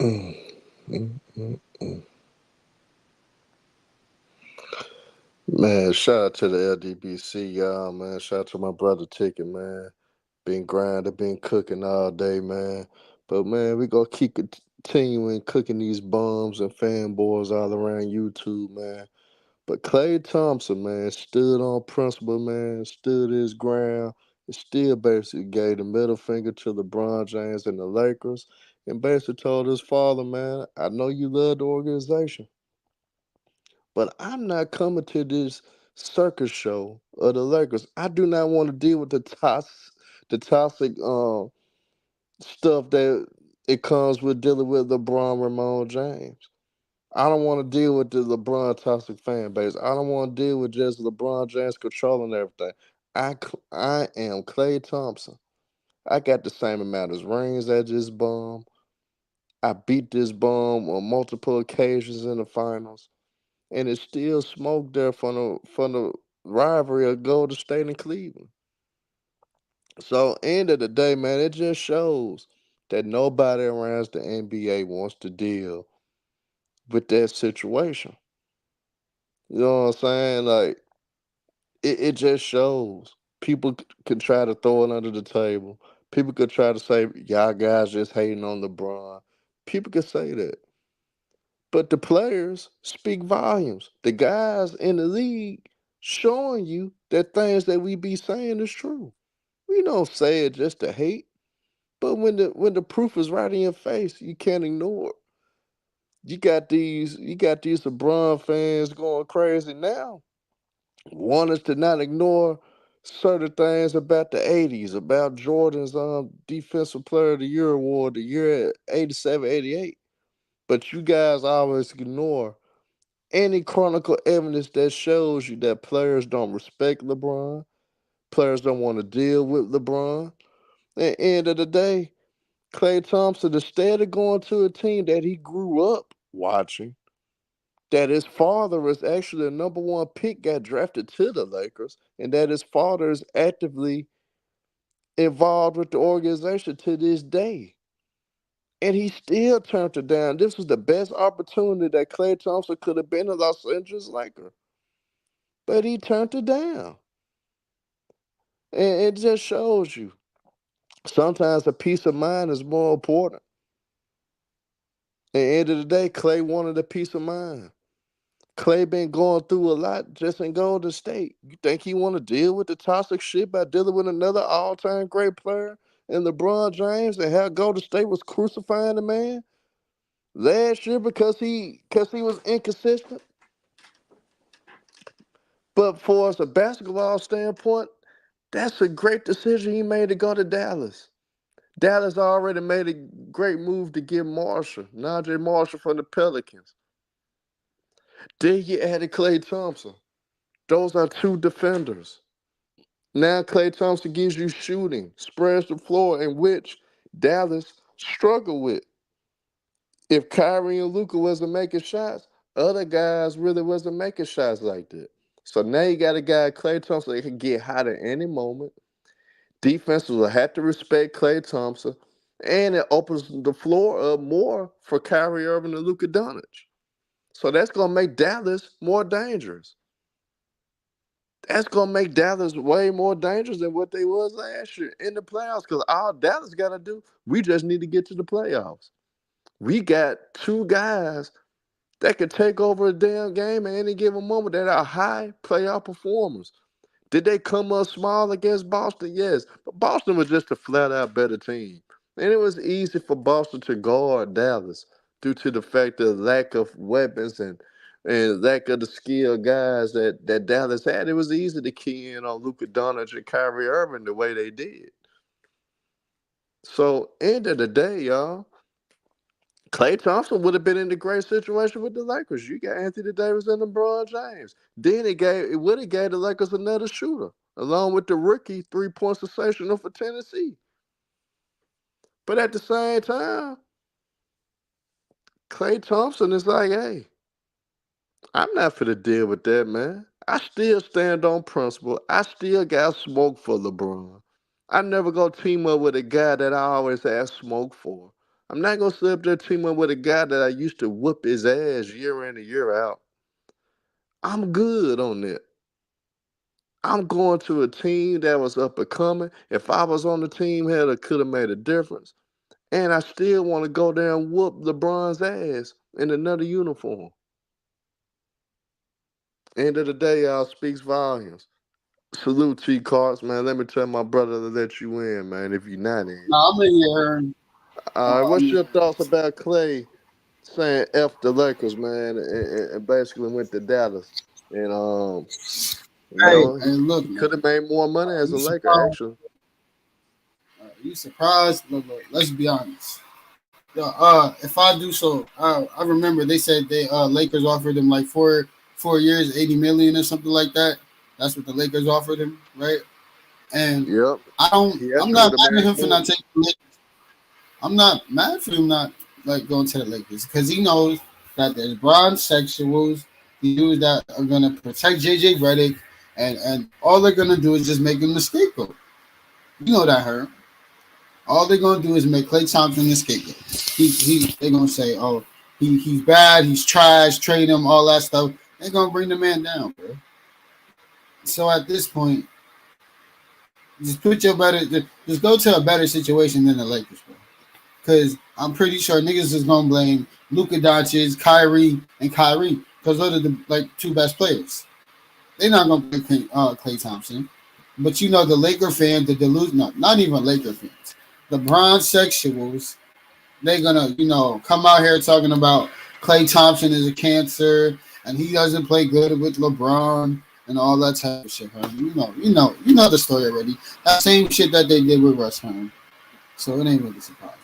Mm, mm, mm, mm. Man, shout out to the LDBC, y'all, man. Shout out to my brother Ticket, man. Been grinding, been cooking all day, man. But, man, we gonna keep continuing cooking these bums and fanboys all around YouTube, man. But Klay Thompson, man, stood on principle, man, stood his ground, and still basically gave the middle finger to LeBron James and the Lakers, and basically told his father, man, I know you love the organization, but I'm not coming to this circus show of the Lakers. I do not want to deal with the toxic stuff that it comes with dealing with LeBron Ramon James. I don't want to deal with the LeBron toxic fan base. I don't want to deal with just LeBron James controlling everything. I am Klay Thompson. I got the same amount of rings as this bum. I beat this bum on multiple occasions in the finals, and it's still smoke there from the rivalry of Golden State and Cleveland. So, end of the day, man, it just shows that nobody around the NBA wants to deal with that situation. You know what I'm saying? Like, it just shows. People can try to throw it under the table. People could try to say, y'all guys just hating on LeBron. People could say that. But the players speak volumes. The guys in the league showing you that things that we be saying is true. We don't say it just to hate, but when the proof is right in your face, you can't ignore it. You got these LeBron fans going crazy now. Want us to not ignore certain things about the 80s, about Jordan's defensive player of the year award the year at 87, 88. But you guys always ignore any chronicle evidence that shows you that players don't respect LeBron, players don't want to deal with LeBron. At the end of the day, Klay Thompson, instead of going to a team that he grew up watching, that his father was actually the number one pick, got drafted to the Lakers, and that his father is actively involved with the organization to this day. And he still turned it down. This was the best opportunity that Klay Thompson could have been a Los Angeles Laker, but he turned it down. And it just shows you sometimes a peace of mind is more important. At the end of the day, Klay wanted a peace of mind. Klay been going through a lot just in Golden State. You think he want to deal with the toxic shit by dealing with another all-time great player in LeBron James and how Golden State was crucifying the man last year because he was inconsistent? But for us a basketball standpoint, that's a great decision he made to go to Dallas. Dallas already made a great move to get Marshall, Najee Marshall from the Pelicans. Then you added Klay Thompson. Those are two defenders. Now Klay Thompson gives you shooting, spreads the floor, in which Dallas struggled with. If Kyrie and Luka wasn't making shots, other guys really wasn't making shots like that. So now you got a guy, Klay Thompson, that can get hot at any moment. Defenses will have to respect Klay Thompson, and it opens the floor up more for Kyrie Irving and Luka Doncic. So that's gonna make Dallas more dangerous. That's gonna make Dallas way more dangerous than what they was last year in the playoffs. Because all Dallas gotta do, we just need to get to the playoffs. We got two guys that can take over a damn game at any given moment that are high playoff performers. Did they come up small against Boston? Yes. But Boston was just a flat out better team. And it was easy for Boston to guard Dallas due to the fact of lack of weapons and lack of the skilled guys that Dallas had. It was easy to key in on Luka Doncic and Kyrie Irving the way they did. So, end of the day, y'all, Klay Thompson would have been in a great situation with the Lakers. You got Anthony Davis and LeBron James. Then it would have gave the Lakers another shooter, along with the rookie 3-point sensational for Tennessee. But at the same time, Klay Thompson is like, hey, I'm not for to deal with that, man. I still stand on principle. I still got smoke for LeBron. I never gonna team up with a guy that I always have smoke for. I'm not gonna sit up there team up with a guy that I used to whoop his ass year in and year out. I'm good on that. I'm going to a team that was up and coming. If I was on the team, hell, it could have made a difference. And I still want to go there and whoop LeBron's ass in another uniform. End of the day, y'all speaks volumes. Salute T Carts, man. Let me tell my brother to let you in, man, if you're not in. No, I'm in here. All right, I'm what's in your here. thoughts about Klay saying F the Lakers, man, and basically went to Dallas? And Hey, he, hey, look, he man. could have made more money as You a Laker, surprised? actually. You surprised? Look, let's be honest. Yo, if I do so, I remember they said they Lakers offered him like 4 years, 80 million or something like that. That's what the Lakers offered him, right? And Yep. I don't. He I'm actually not would have mad at made him for more. not taking the Lakers. I'm not mad for him not like going to the Lakers because he knows that there's sexuals, the dudes that are gonna protect JJ Redick, and all they're gonna do is just make him the scapegoat. You know that hurt. All they're gonna do is make Klay Thompson the scapegoat. They're gonna say, oh, he's bad, he's trash, trade him, all that stuff. They're gonna bring the man down, bro. So at this point, just go to a better situation than the Lakers, bro. Because I'm pretty sure niggas is gonna blame Luka Doncic, Kyrie, because those are the like two best players. They're not gonna play Klay Thompson. But you know the Laker fans, the delusional, not even Laker fans, the bronze sexuals, they're gonna, come out here talking about Klay Thompson is a cancer and he doesn't play good with LeBron and all that type of shit, huh? You know the story already. That same shit that they did with Russ, huh? So it ain't really surprising.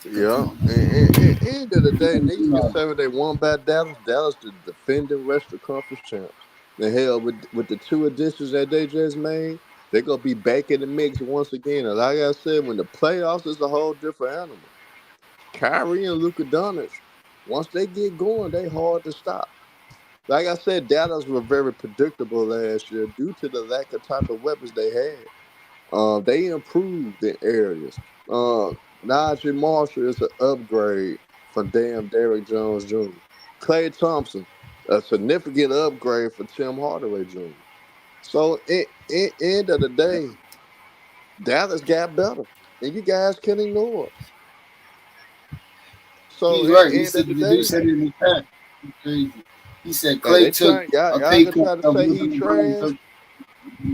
Come Yeah. on, man. And end of the day, You niggas can know, say what they want about Dallas. Dallas the defending Western Conference champs. The hell with the two additions that they just made, they're gonna be back in the mix once again. And like I said, when the playoffs is a whole different animal. Kyrie and Luka Doncic, once they get going, they hard to stop. Like I said, Dallas were very predictable last year due to the lack of type of weapons they had. They improved in areas. Najee Marshall is an upgrade from damn Derrick Jones Jr. Klay Thompson, a significant upgrade for Tim Hardaway Jr. So, in end of the day, Dallas got better, and you guys can ignore it. So, he's in right. He end of said the the dude day, said it in the chat. He's crazy. He said hey, they Clay took trying y'all, a y'all pay can cut try to of say losing he LeBron. trash.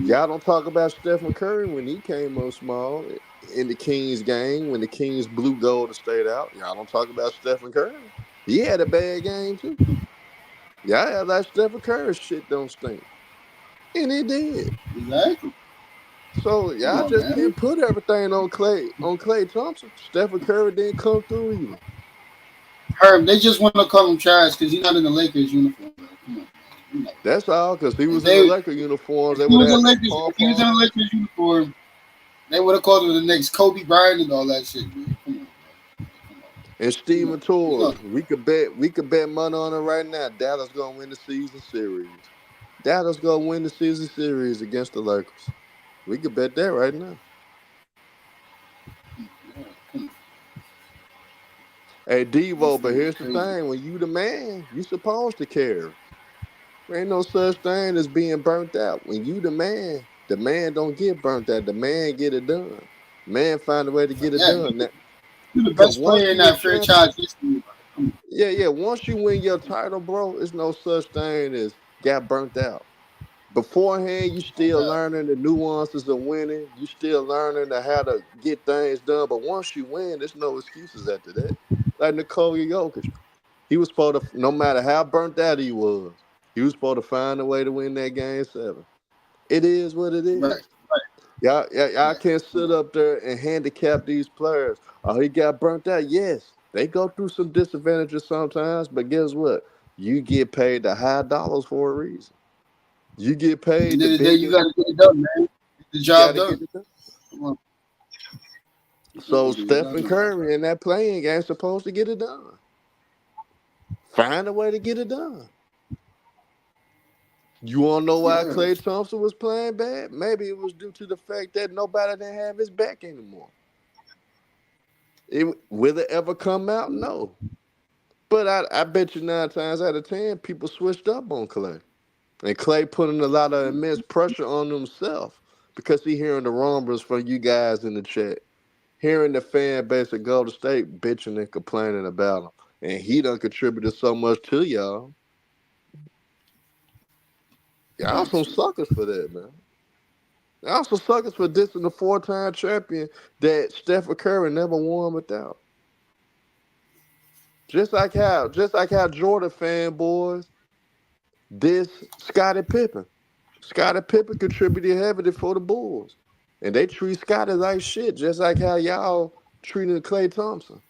Y'all don't talk about Stephen Curry when he came up small in the Kings game when the Kings blew Golden State out. Y'all don't talk about Stephen Curry. He had a bad game too. Y'all act like Stephen Curry shit don't stink, and it did. Exactly. So Come y'all on, just man. can't put everything on Klay Thompson. Stephen Curry didn't come through either. Herb, they just want to call him trash because he's not in the Lakers uniform. Bro. Come on, man. You know. That's all because he If was in they, the Laker uniforms. if They he would was have in had that Lakers, pom if he was in a pom. Lakers uniform, they would have called him the next Kobe Bryant and all that shit, man. Come on, come on. And You know, Steven you know. Torres, we could bet money on it right now. Dallas gonna win the season series. Dallas gonna win the season series against the Lakers. We could bet that right now. Yeah, come on. Hey This Devo, but thing is here's the crazy. thing: when you the man, you supposed to carry. There ain't no such thing as being burnt out. When you the man don't get burnt out. The man get it done. Man find a way to get it Yeah, done. Now, you're the cause best once player in you a that champion, franchise history. Bro. Come yeah. Once you win your title, bro, it's no such thing as got burnt out. Beforehand, you on, still learning the nuances of winning. You still learning how to get things done. But once you win, there's no excuses after that. Like Nikola Jokic, he was supposed to, no matter how burnt out he was supposed to find a way to win that game 7. It is what it right, is. right, Y'all right. can't Come sit on. up there and handicap these players. Oh, he got burnt out. Yes, they go through some disadvantages sometimes, but guess what? You get paid the high dollars for a reason. You get At the paid end the of the day, you got biggest. to get it done, man. Get the You got job to get done. it done. Come on, you So got to get it Stephen done. Curry in that playing game supposed to get it done. Find a way to get it done. You want to know why Yeah, Klay Thompson was playing bad? Maybe it was due to the fact that nobody didn't have his back anymore. Will it ever come out? No. But I bet you 9 times out of 10, people switched up on Klay. And Klay putting a lot of immense pressure on himself because he hearing the rumbles from you guys in the chat, hearing the fan base of Golden State bitching and complaining about him. And he done contributed so much to y'all. Y'all some Facts. suckers for that, man. Y'all some suckers for dissing the 4-time champion that Stephen Curry never won without. Just like how Jordan fanboys diss Scottie Pippen. Scottie Pippen contributed heavily for the Bulls. And they treat Scottie like shit, just like how y'all treating Klay Thompson.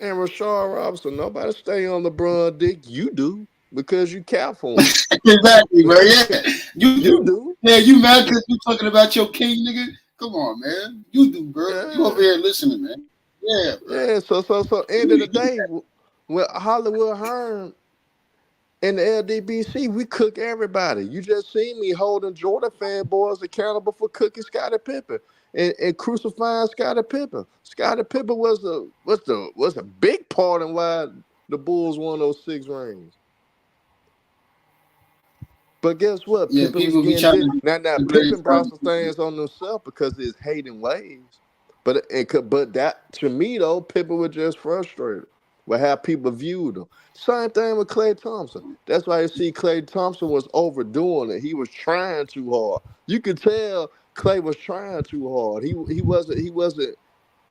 And Rashard Robinson, nobody stay on LeBron dick. You do, because you cap for him. Exactly, bro. Yeah, you You do. do. Yeah, you mad because you talking about your king, nigga? Come on, man. You do, bro. You over Yeah. here listening, man. Yeah, bro. Yeah. So end of You the day, with Hollywood Hearn in the LDBC, we cook everybody. You just see me holding Jordan fanboys accountable for cooking Scottie Pippen and crucifying Scottie Pippen. Scottie Pippen was a big part in why the Bulls won those 6 rings. But guess what? yeah, Pippen was people be getting trying this. to Now the Pippen greatest brought ever. some things on himself because of his hating ways. But that to me though, Pippen was just frustrated with how people viewed him. Same thing with Klay Thompson. That's why you see Klay Thompson was overdoing it. He was trying too hard. You could tell Klay was trying too hard. He wasn't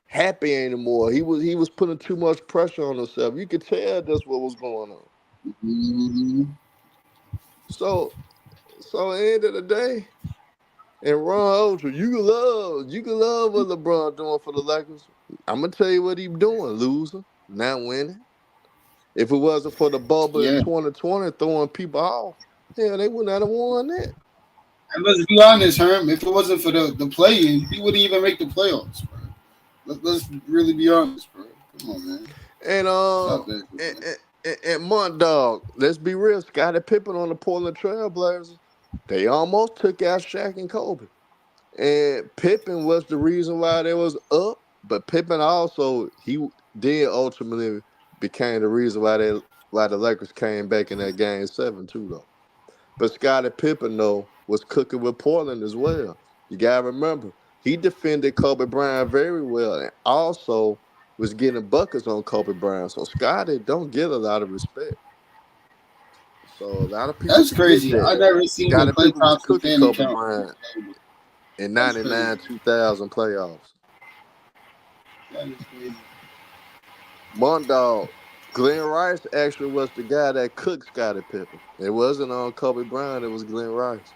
happy anymore. He was putting too much pressure on himself. You could tell that's what was going on. Mm-hmm. So so at the end of the day. And Ron Ultra, you can love what LeBron doing for the Lakers. I'm gonna tell you what he doing, loser, not winning. If it wasn't for the bubble in Yeah. 2020 throwing people off, hell, they would not have won that. And let's be honest, Herm. If it wasn't for the play-in, he wouldn't even make the playoffs, bro. Let's really be honest, bro. Come on, man. And Stop that. and Mont Dog, let's be real, Scottie Pippen on the Portland Trailblazers, they almost took out Shaq and Kobe. And Pippen was the reason why they was up, but Pippen also he did ultimately became the reason why the Lakers came back in that game 7 too though. But Scottie Pippen though was cooking with Portland as well. You gotta remember he defended Kobe Bryant very well and also was getting buckets on Kobe Bryant. So Scottie don't get a lot of respect. So a lot of people That's forget crazy. I that. never seen a Scottie Klay Pippen was Thompson cooking fan Kobe account. Bryant in That's crazy. 99 2000 playoffs. That is crazy. Mondog, Glenn Rice actually was the guy that cooked Scottie Pippen. It wasn't on Kobe Bryant, it was Glenn Rice.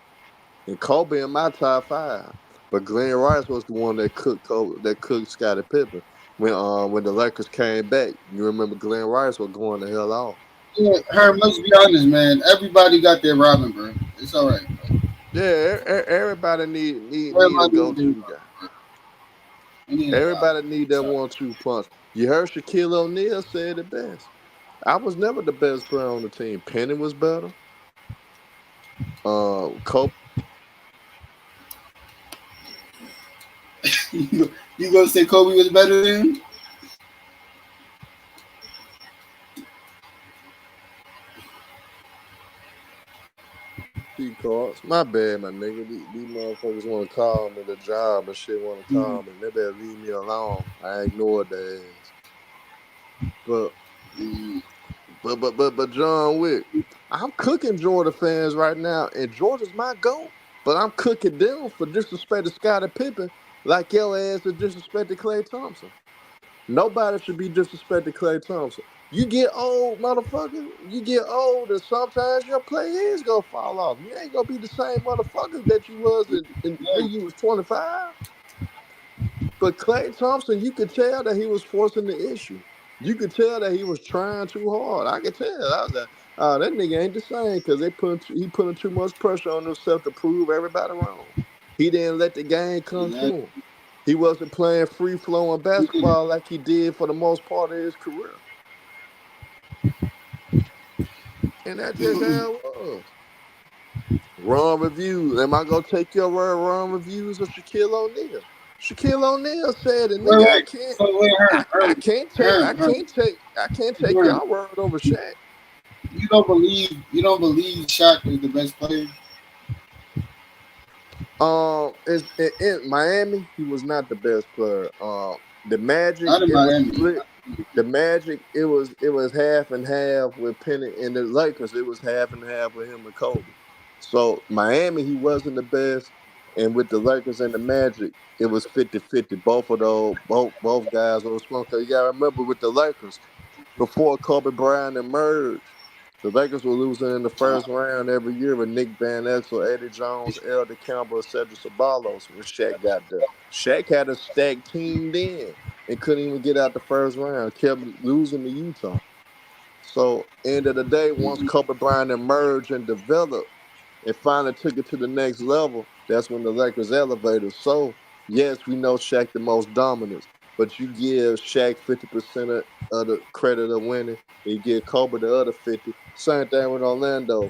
And Kobe in my top 5. But Glenn Rice was the one that cooked Scottie Pippen. When the Lakers came back, you remember Glenn Rice was going the hell off. Yeah, Herm, let's be honest, man. Everybody got their Robin, bro. It's all right, bro. Yeah, everybody need a Everybody go need their to Robin. guy. We need a Robin. Everybody need It's that all right. 1-2 punch. You heard Shaquille O'Neal said it best. I was never the best player on the team. Penny was better. Kobe You gonna say Kobe was better than him? key cards. My bad, my nigga. These motherfuckers want to call me the job and shit. Want to Mm-hmm. call me. They better leave me alone. I ignored their ass. But but John Wick. I'm cooking Georgia fans right now, and Georgia's my goat. But I'm cooking them for disrespecting Scottie Pippen like your ass is disrespecting Klay Thompson. Nobody should be disrespecting Klay Thompson. You get old, motherfucker. You get old, and sometimes your play is gonna fall off. You ain't gonna be the same motherfucker that you was when you was 25. But Klay Thompson, you could tell that he was forcing the issue. You could tell that he was trying too hard. I could tell. I was like, oh, that nigga ain't the same because he putting too much pressure on himself to prove everybody wrong. He didn't let the game come to Exactly. him. He wasn't playing free flowing He did. basketball like he did for the most part of his career. And that's just how it was. Run reviews. Am I gonna take your word? Run reviews of Shaquille O'Neal. Shaquille O'Neal said it, Wait, nigga. I wait, can't. wait, I can't take. I can't take. I can't take Herm. y'all word over Shaq. You don't believe Shaq was the best player? It's in Miami. He was not the best player. The Magic. Not in It was Miami. split. The Magic. It was half and half with Penny and the Lakers. It was half and half with him and Kobe. So Miami, he wasn't the best, and with the Lakers and the Magic, it was 50-50. Both of those, both guys were strong. Cause you gotta remember with the Lakers, before Kobe Bryant emerged, the Lakers were losing in the first round every year with Nick Van Exel, Eddie Jones, Elder Campbell, Cedric Ceballos when Shaq got there. Shaq had a stacked team then and couldn't even get out the first round, kept losing to Utah. So, end of the day, once Kobe Bryant emerged and developed, and finally took it to the next level, that's when the Lakers elevated. So, yes, we know Shaq the most dominant, but you give Shaq 50% of the credit of winning, and you give Kobe the other 50. Same thing with Orlando.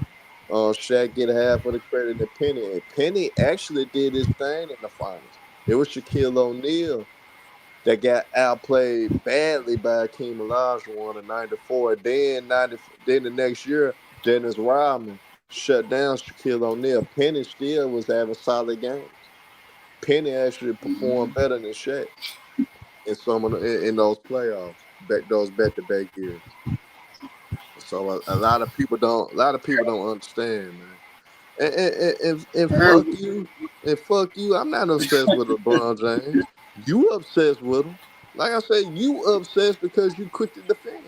Shaq get half of the credit and Penny. And Penny actually did his thing in the finals. It was Shaquille O'Neal that got outplayed badly by Akeem Olajuwon in '94. Then the next year, Dennis Rodman shut down Shaquille O'Neal. Penny still was having solid games. Penny actually performed better than Shaq in in those playoffs, those back-to-back years. So a lot of people don't understand, man. And Herm, fuck you. I'm not obsessed with LeBron James. You obsessed with him. Like I say, you obsessed because you quick to defend.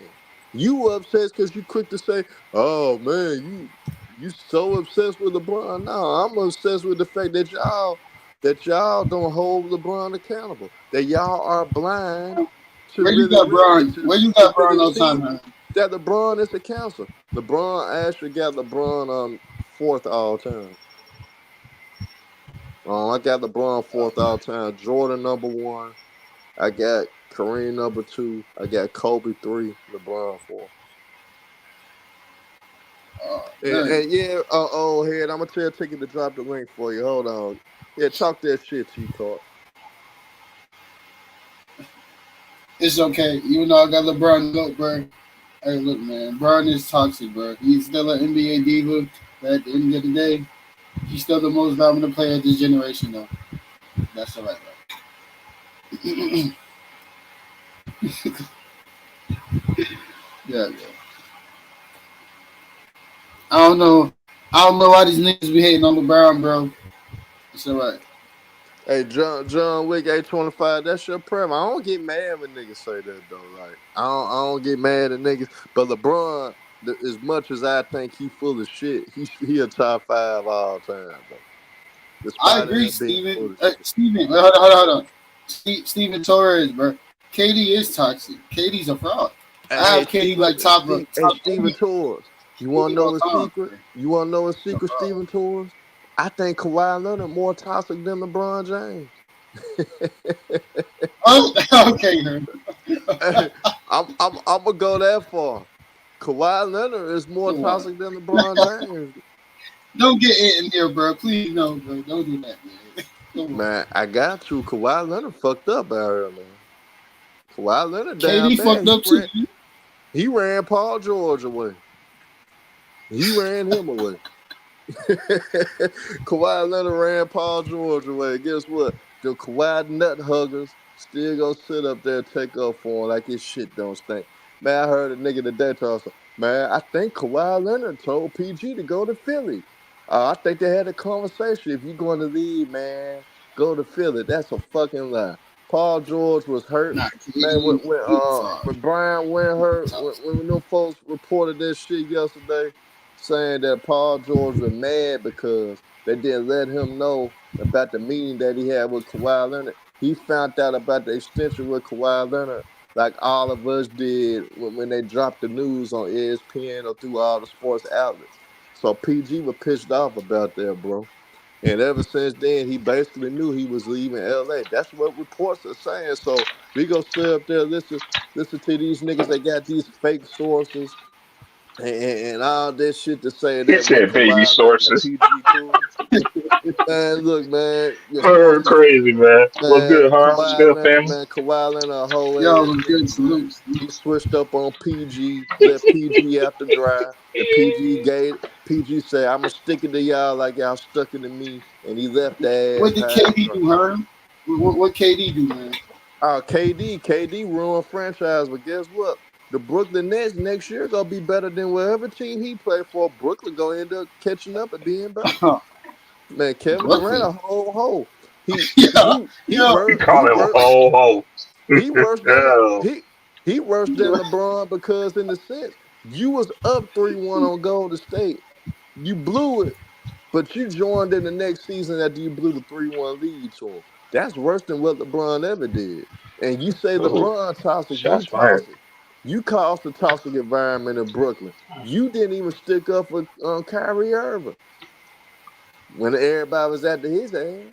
You obsessed because you quick to say, "Oh man, you so obsessed with LeBron." No, I'm obsessed with the fact that y'all don't hold LeBron accountable. That y'all are blind to where you really got read Bron? Where you to got Bron really all the time, see Herm? that LeBron is the counselor. LeBron actually got LeBron fourth all time. I got LeBron fourth all time. Jordan number one. I got Kareem number two. I got Kobe three. LeBron four. Man, And yeah, old head. I'm gonna tell Ticket to drop the link for you. Hold on. Yeah, talk that shit, T Cart. it's okay. Even though I got LeBron, look, bro. Hey, look, man. Bron is toxic, bro. He's still an NBA diva. But at the end of the day, he's still the most dominant player of this generation, though. That's all right, bro. Yeah, yeah. I don't know. I don't know why these niggas be hating on LeBron, bro. It's all right. Hey, John Wick 825, that's your preference. I don't get mad when niggas say that though. Like I don't get mad at niggas. But LeBron, as much as I think he full of shit, he a top five all time though. I Despite agree, him being full Steven. of shit. Steven, wait, hold on. Steven Torres, bro. KD is toxic. KD's a fraud. I Hey, have KD like top Steven Torres. You wanna MVP know all a time. secret? You wanna know a He's a secret, fraud. Steven Torres? I think Kawhi Leonard more toxic than LeBron James. Oh, okay, man. Hey, I'm gonna go that far. Kawhi Leonard is more Come on. toxic than LeBron James. Don't get it in here, bro. Please, no, bro. Don't do that, man. Come on. Man, I got to. Kawhi Leonard fucked up out here, man. Kawhi Leonard down KD bad. fucked He up too. ran. He ran Paul George away. He ran him away. Kawhi Leonard ran Paul George away. Guess what? The Kawhi nut huggers still gonna sit up there and take up for him like his shit don't stink. Man, I heard a nigga today talk. Man, I think Kawhi Leonard told PG to go to Philly. I think they had a conversation. If you going to leave, man, go to Philly. That's a fucking lie. Paul George was hurt. Nah, Man, when KD, when, he a uh fraud. when Brian went hurt, Tough. when them folks reported that shit yesterday, saying that Paul George was mad because they didn't let him know about the meeting that he had with Kawhi Leonard. He found out about the extension with Kawhi Leonard like all of us did when they dropped the news on ESPN or through all the sports outlets. So PG was pissed off about that, bro. And ever since then, he basically knew he was leaving LA. That's what reports are saying. So we go sit up there, listen to these niggas that got these fake sources and all this shit to say He that what said baby Kawhi letting the sources. PG cool. Man, look, man, your sources, Crazy, man. What's man, good, Harm? What's good, family? Kawhi letting a whole Yo, ass was nigga, good. man. Salute. He switched up on PG, let PG after dry. The PG gave PG said, "I'ma stick it to y'all like y'all stuck it to me," and he left the ass What did high and KD dry. do, Herm? What KD do, man? Oh, KD ruined franchise, but guess what? The Brooklyn Nets next year gonna be better than whatever team he played for. Brooklyn gonna end up catching up and being better. Man, Kevin Durant Brooklyn. a whole hole. He Yeah, he yeah. He worse he called him a worse whole hoe. he worse than Oh, he worse than LeBron because in the sense you was up 3-1 on Golden State. You blew it, but you joined in the next season after you blew the 3-1 lead to him. That's worse than what LeBron ever did. And you say ooh, LeBron toxic, you shots fired. toxic. You caused the toxic environment in Brooklyn. You didn't even stick up for Kyrie Irving when everybody was after his ass.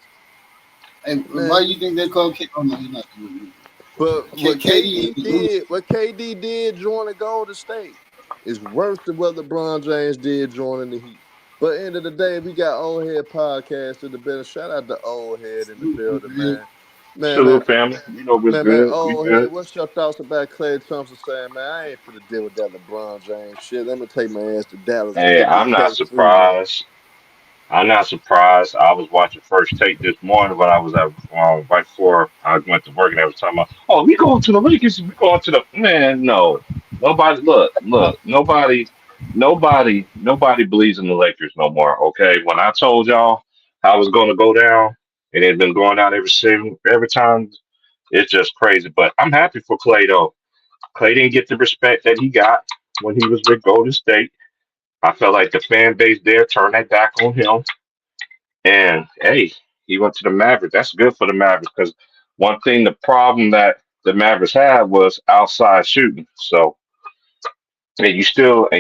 And why do Man, you think they call KD? Oh no, he's not doing but it. KD is losing. What KD did joining Golden State is worse than what LeBron James did joining the Heat. But end of the day, we got old head podcast in the building. Shout out to old head in the building, Man. man. Man, man, Salute, family. You know what's man, good. We old head. good. What's your thoughts about Klay Thompson saying, man, I ain't finna deal with that LeBron James shit. Let me take my ass to Dallas and Hey, get this I'm not cake 3-1. surprised. I'm not surprised. I was watching First Take this morning when I was at right before I went to work, and they was talking about, "Oh, we going to the Lakers. We going to the man." No, nobody. Look. Nobody believes in the Lakers no more. Okay, when I told y'all how it was going to go down, and it's been going down every time. It's just crazy. But I'm happy for Clay though. Clay didn't get the respect that he got when he was with Golden State. I felt like the fan base there turned their back on him. And hey, he went to the Mavericks. That's good for the Mavericks because one thing, the problem that the Mavericks had was outside shooting. So, and you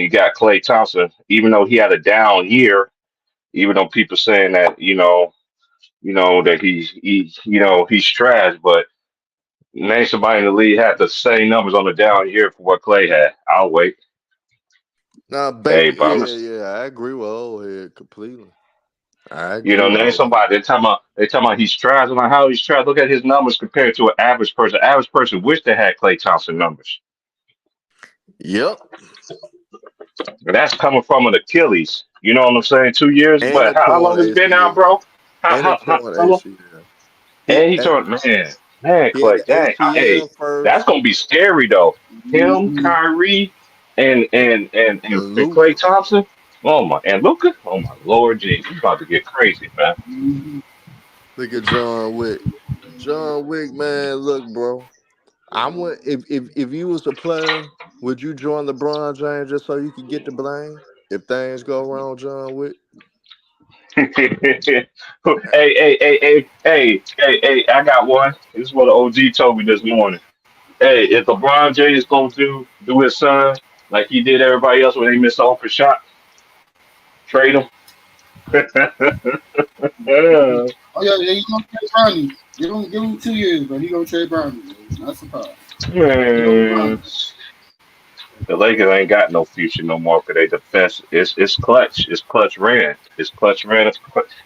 got Klay Thompson, even though he had a down year, even though people saying that, that he's trash, but name somebody in the league had the same numbers on the down year for what Klay had. I'll wait. Nah, Hey, baby, but I'm yeah. I agree with old head completely. I agree with Name old head. somebody. They talking about he's trash. I'm like, how he's trash? Look at his numbers compared to an average person. Average person wish they had Klay Thompson numbers. Yep. And that's coming from an Achilles. You know what I'm saying? 2 years. And But a how long torn it's been out, ACL. bro? How And a how how, torn how long? ACL. He And he hey, told man, he had the Clay, dang. Hey, ACL that's first gonna be scary though. Him, Mhm. Kyrie, and Klay Luca. Thompson. Oh my, and Luca. Oh my Lord, Jesus, he's about to get crazy, man. Mhm. Look at John Wick. John Wick, man, look, bro. I would if you was a player, would you join LeBron James just so you could get the blame if things go wrong, John Wick? Hey, I got one. This is what the OG told me this morning. Hey, if LeBron James gonna do his son like he did everybody else when they missed the open shot, trade him. Yeah. Oh yeah, he gonna trade Bronny. Give him 2 years, but he gonna trade Bronny. Not surprised. He gonna be Man, Bronny. the Lakers ain't got no future no more because they defense it's clutch. It's clutch ran. It's clutch ran.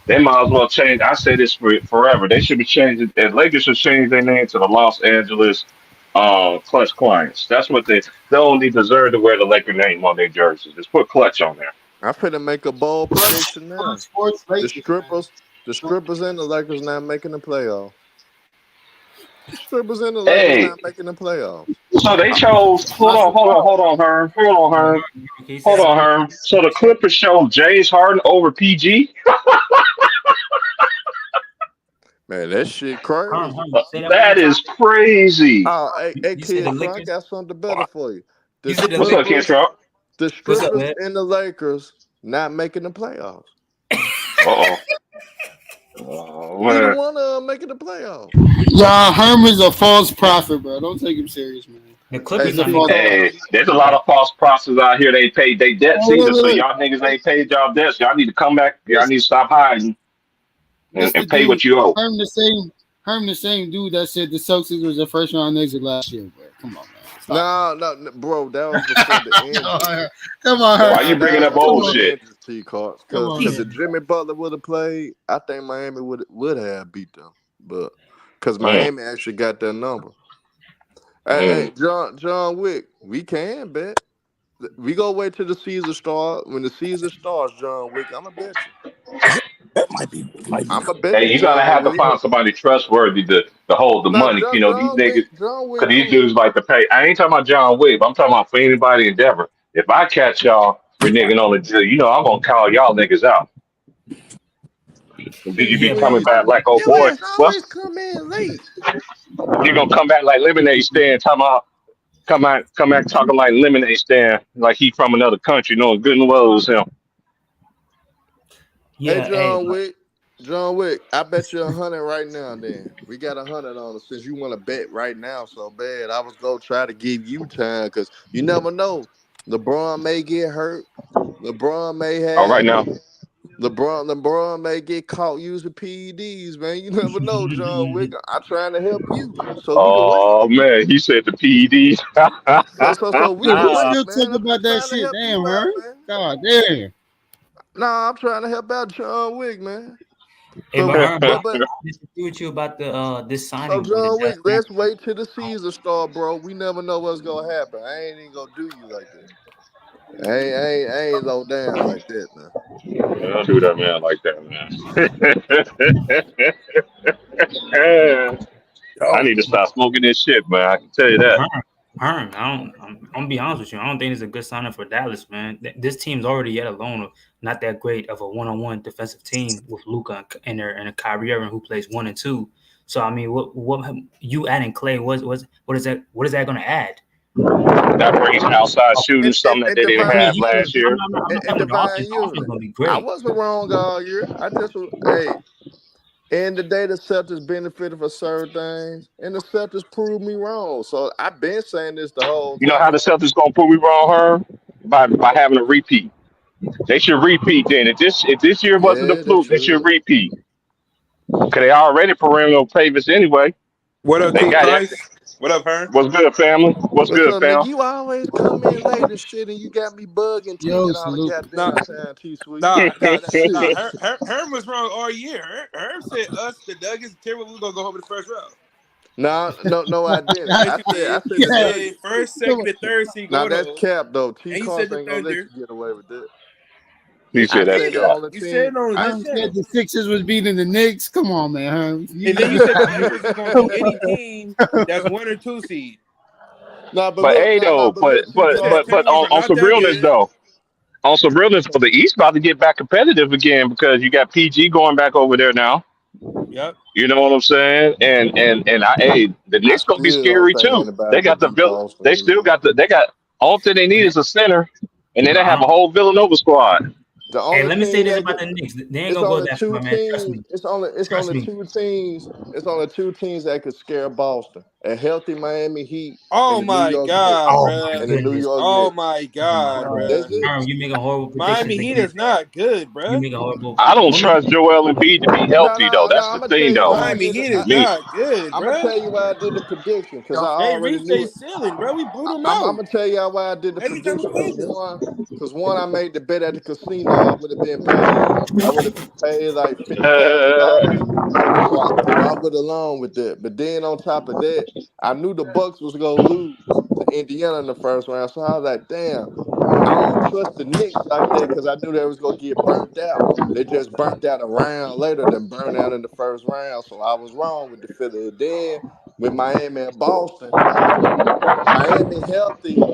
They might as well change. I say this for forever. They should be changing. And Lakers should change their name to the Los Angeles Clutch Clients. That's what they only deserve to wear the Laker name on their jerseys. Just put clutch on there. I'm finna make a bold prediction Clutch now. Sports The Lakers, man. strippers, the strippers and the Lakers not making the playoffs. The strippers and the Lakers Hey, not making the playoffs. so they chose. Hold Not on, surprised. Herm. Hold on, Herm. Can you say Hold that on, one Herm. So the Clippers show James Harden over PG. Man, that shit more crazy. time? Say that one more That is time. crazy. Oh, hey, You said the Kid Trump, I Lakers. got something better for you. The You said the What's up, Ken Lakers. strippers, Trump? the What's up, strippers man? and the Lakers not making the playoffs. Uh-oh. Oh Neither man. one of them making the playoffs. Yeah, Herman's a false prophet, bro. Don't take him serious, man. The Hey, Clippers He's a not see, false making the Tom. Hey, prophet. playoffs. there's a lot of false prophets out here. They paid their debts Hey, either. look, So look, y'all niggas look. ain't paid y'all debts. Y'all need to come back. Y'all This, need to stop hiding this the and pay dude. what you owe. Herman the same dude that said the Celtics was a first round exit last year, bro. Come on, man. Stop. No, bro, that was before the injury. Come on, Why Herb. you bringing That up was old before the shit? injury, T-Carts. Come on, Because man. if Jimmy Butler would have played, I think Miami would have beat them. But because Mm, Miami actually got their number. Hey, mm. John Wick, we can bet. We go wait till the season starts. When the season starts, John Wick, I'ma bet you. That might be I'ma bet Hey, you, you gotta John have to Wick. find somebody trustworthy to hold the Now, money. You know, these niggas, John cause Wick, these cool. dudes like to pay. I ain't talking about John Wick, but I'm talking about for anybody in Denver. If I catch y'all reneging on the deal, you know I'm gonna call y'all niggas out. Cause T you be Yeah. coming Sweet. back like, oh Your boy, ass well, always come in late. you gonna come back like lemonade stand, talking about come back talking like lemonade stand, like he from another country, knowing good and well as him. Hey, yeah. Hey, John Wick, I bet you 100 right now. Then we got 100 on it since you want to bet right now so bad. I was gonna try to give you time because you never know. LeBron may get hurt. LeBron may All right have now, LeBron may get caught using PEDs. Man, you never know, John Wick. I'm trying to help you so we can win. oh man, he said the PEDs. So we Dude, can we win, still man. talking I'm about just that trying to shit. help Damn, you out, Herb. man. God damn. Nah, I'm trying to help out John Wick, man. hey, but But Herb, I but but disagree with you about the this So signing with the John Dallas Wick, let's Mavericks. wait till the season start, bro. We never know what's gonna happen. I ain't even gonna do you like that. I ain't low down like that now. Don't do that, man, like that, man. I Yo, need to stop smoking this shit, man. I can tell you but that. I'm gonna be honest with you. I don't think it's a good signing for Dallas, man. This team's already yet alone not that great of a one-on-one defensive team with Luka and a Kyrie Irving who plays 1 and 2. So I mean, what you adding Klay? What is that going to add? That brings outside shooting, something that And they didn't I mean, have Divine he Unity. last year. I'm not talking about the Divine offense. The offense is Unity. going to be I great. wasn't wrong all year. I just was hey, in the day the Celtics benefited for certain things, and the Celtics proved me wrong. So I've been saying this the whole You know how time. the Celtics gonna prove we wrong, her? By having a repeat. They should repeat then. If this year wasn't a Yeah, they fluke, they should should. repeat. Cause they already perennial favorites anyway. What up, They King got it. Price? What up, Herm? What's good, family? What's What's good, up, nigga? fam? You always come in late and shit, and you got me bugging, Yo, taking all the salute. Nah, goddamn time, T Sweet. nah. Shit. Herm was wrong all year. Herm said us, the Nuggets, and Timberwolves, we gonna go home in the first round. No, I didn't. Yes, you I did. said You the Yeah. said Nuggets. first, Come second, on. and third seed Now going that's home, cap though. T and you said Cross the ain't gonna let Thunder. you get away with that. He I said I that's said the did. cap. only You said team. it on I, this Herb said channel, the Sixers was beating the Knicks. Come on, man, Herb. and then you said the Mavericks was gonna beat any team that's 1 or 2 seed. nah, but But look, hey though, but but look, T You but said Cross. but but Timberwolves on, are on not some that realness good. though. On some realness though, the East about to get back competitive again because you got PG going back over there now. Yep. You know what I'm saying? Hey, the I Knicks gonna be still don't scary think too. anybody They can got the beat Boston they in the still East. got all thing they need is a center, and then they But have a whole Villanova squad. The hey, only let me say team this that about can, the Knicks. They ain't it's gonna go only that two far, man. Trust teams. me. It's Trust only me. two teams. It's only two teams that could scare Boston: a healthy Miami Heat Oh and the New my York God, Knicks. Oh my bruh. And the New goodness. York Oh Knicks. my Oh my God, goodness. bruh. That's it. You making horrible predictions Miami Heat is against. not good, You bruh. making horrible. I don't Let me. trust Joel Embiid to be healthy though. That's I'm the gonna tell thing you though. why I Miami did it. Heat is Me, not good, I'm gonna bruh. tell you why I did the prediction because I They already reached knew their it. ceiling, bro. We blew them I'm out gonna tell you why I did the every time we prediction played them. because one I made the bet at the casino. I would have been paid like $50,000. So I went along with that. But then on top of that, I knew the Bucks was gonna lose to Indiana in the first round. So I was like, damn, I don't trust the Knicks like that because I knew they was gonna get burnt out. They just burnt out a round later than burnt out in the first round. So I was wrong with the Philly. Then with Miami and Boston, Miami healthy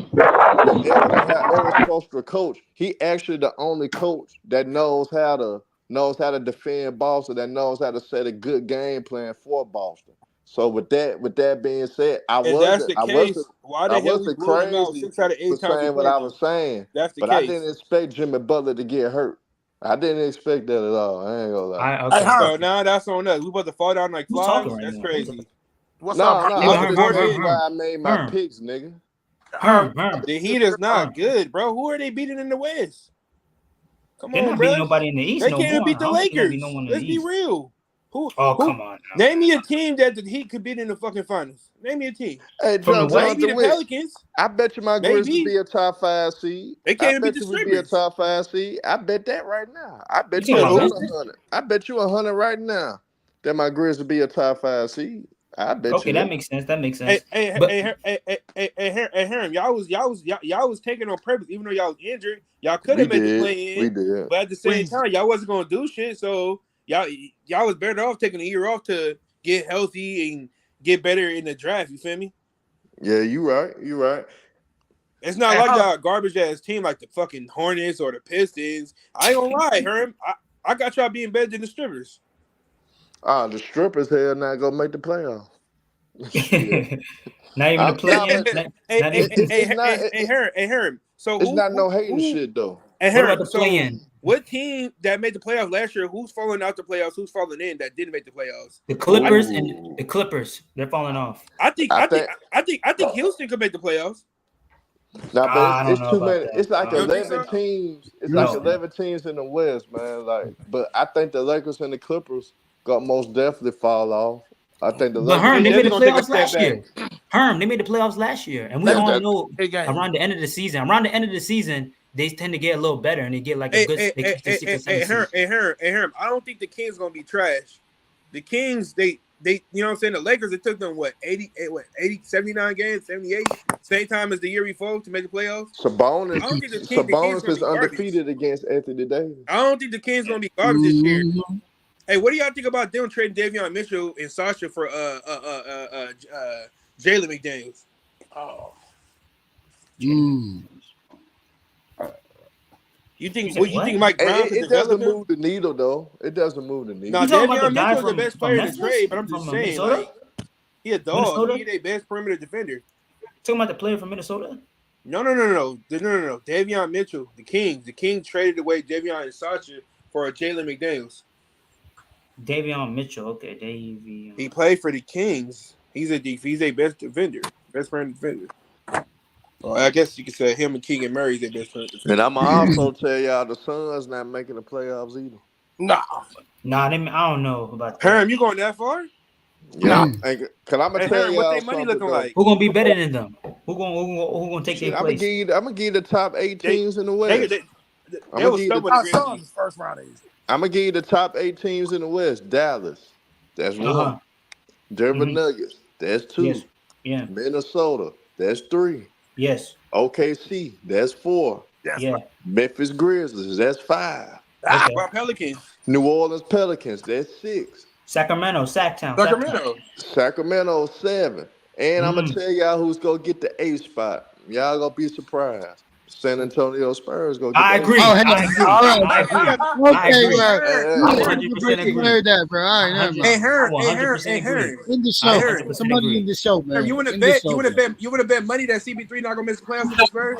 with how Eric Spoelstra coach. He actually the only coach that knows how to defend Boston, that knows how to set a good game plan for Boston. So with that being said, If that's the case, why I the hell we wasn't blew them out crazy 6 out of 8 for times we saying what I played them? was saying, That's the but I case. didn't expect Jimmy Butler to get hurt. I didn't expect that at all. I ain't gonna lie. Okay. So now that's on us. We about to fall down like Who's talking flies. right That's now? crazy. What's up, No, Herm? Hey, I but was Herm, just Herm, Fourth Herm, saying seed. why Herm, I made my Herm, picks, nigga. Herm, Herm. The Heat is not Herm. good, bro. Who are they beating in the West? Come They're on, not beating bro. nobody in the East They no can't even more. beat I the don't think they're gonna beat no Lakers. one in the Let's be East. real. Oh, Who? come on. Now. Name me a team that the Heat could beat in the fucking finals. Name me a team. Hey, From the West? Maybe the Pelicans. I bet you my Grizzlies Maybe be a top 5 seed. they I can't even beat bet the you we be a Strippers. top 5 seed. I bet that right now. I bet You you talking a about Memphis? 100. I bet you 100 right now that my Grizzlies be a top 5 seed. I bet Okay, you that that. makes sense. That makes Hey, sense. hey, But hey, hey, hey, hey, hey, Harem, y'all was taking on purpose, even though y'all was injured. Y'all could We have made the did. play We in, did. but at the same time, y'all wasn't gonna do shit. So y'all was better off taking a year off to get healthy and get better in the draft. You feel me? Yeah, you right. You right. It's not like y'all garbage ass team like the fucking Hornets or the Pistons. I ain't gonna lie, Herm. I got y'all being better than the Strippers. The strippers here not gonna make the playoffs. Shit. not even the play Nah, in. but Not even. it's not. Herm. So It's not no hating who? shit though. And What about Herm. the So play in? what team that made the playoffs last year? Who's falling out the playoffs? Who's falling in that didn't make the playoffs? The Clippers Ooh. and the Clippers. They're falling off. I think I think Houston could make the playoffs. Nah, but I don't it's know too about many. that. It's like You don't think 11 so? teams. It's like No. 11 teams in the West, man. Like, but I think the Lakers and the Clippers got most definitely fall off. I think the But Lakers. Herm, they made the definitely gonna take a playoffs step last year. Herm, they made the playoffs last year, and we That- all that- know Hey, guys. around the end of the season. Around the end of the season, they tend to get a little better, and they get like a good. They get the 6 or 7 seed. Herm. I don't think the Kings gonna be trash. The Kings, they, you know what I'm saying? The Lakers, it took them 79 games, 78, same time as the year before to make the playoffs. Sabonis, I don't think the Kings gonna is be garbage. undefeated against Anthony Davis. I don't think the Kings gonna be garbage this year. Hey, what do y'all think about them trading Davion Mitchell and Sasha for Jalen McDaniels? Oh. You think You said what? Mike Brown could It develop doesn't him? move the needle though. It doesn't move the needle. Now You talking about the Davion guy Mitchell is the from best player in the Memphis? trade, but I'm From just saying, Minnesota? like, he a dog. Minnesota? He their best perimeter defender. Talking about the player from Minnesota? No. Davion Mitchell, the Kings. The Kings traded away Davion and Sasha for Jalen McDaniels. Davion Mitchell. Okay, Davion. He played for the Kings. He's a best defender, best perimeter defender. Well, I guess you could say him and Keegan Murray's their best perimeter defender. And I'm also tell y'all the Suns not making the playoffs either. Nah. Nah, I don't know about that. Herm, you going that far? Yeah, cause I'm gonna Hey, tell Herm, what y'all they money something looking though. like? Who gonna be better than them? Who gonna take Shit, their I'm gonna place? give you the top 8 teams in the West. They was stubborn. I saw the first round. I'm gonna give you the top 8 teams in the West. Dallas, that's one. Denver Nuggets, that's 2. Yes. Yeah. Minnesota, that's 3. Yes. OKC, that's 4. Yeah. Memphis Grizzlies, that's 5. Okay. About Pelicans. New Orleans Pelicans, that's 6. Sacramento, Sacktown. Sacramento, 7. And I'm gonna tell y'all who's gonna get the 8th spot. Y'all gonna be surprised. San Antonio Spurs gonna get I the agree. 8th. Okay, bro. I 100% agree. Heard that, bro. All right, never Hey, mind. Herm. In the show. 100% Somebody agree. in the show, man. Herm, you want to In the bet? show, You want to bet money that CP3 not gonna miss the playoffs with the Spurs?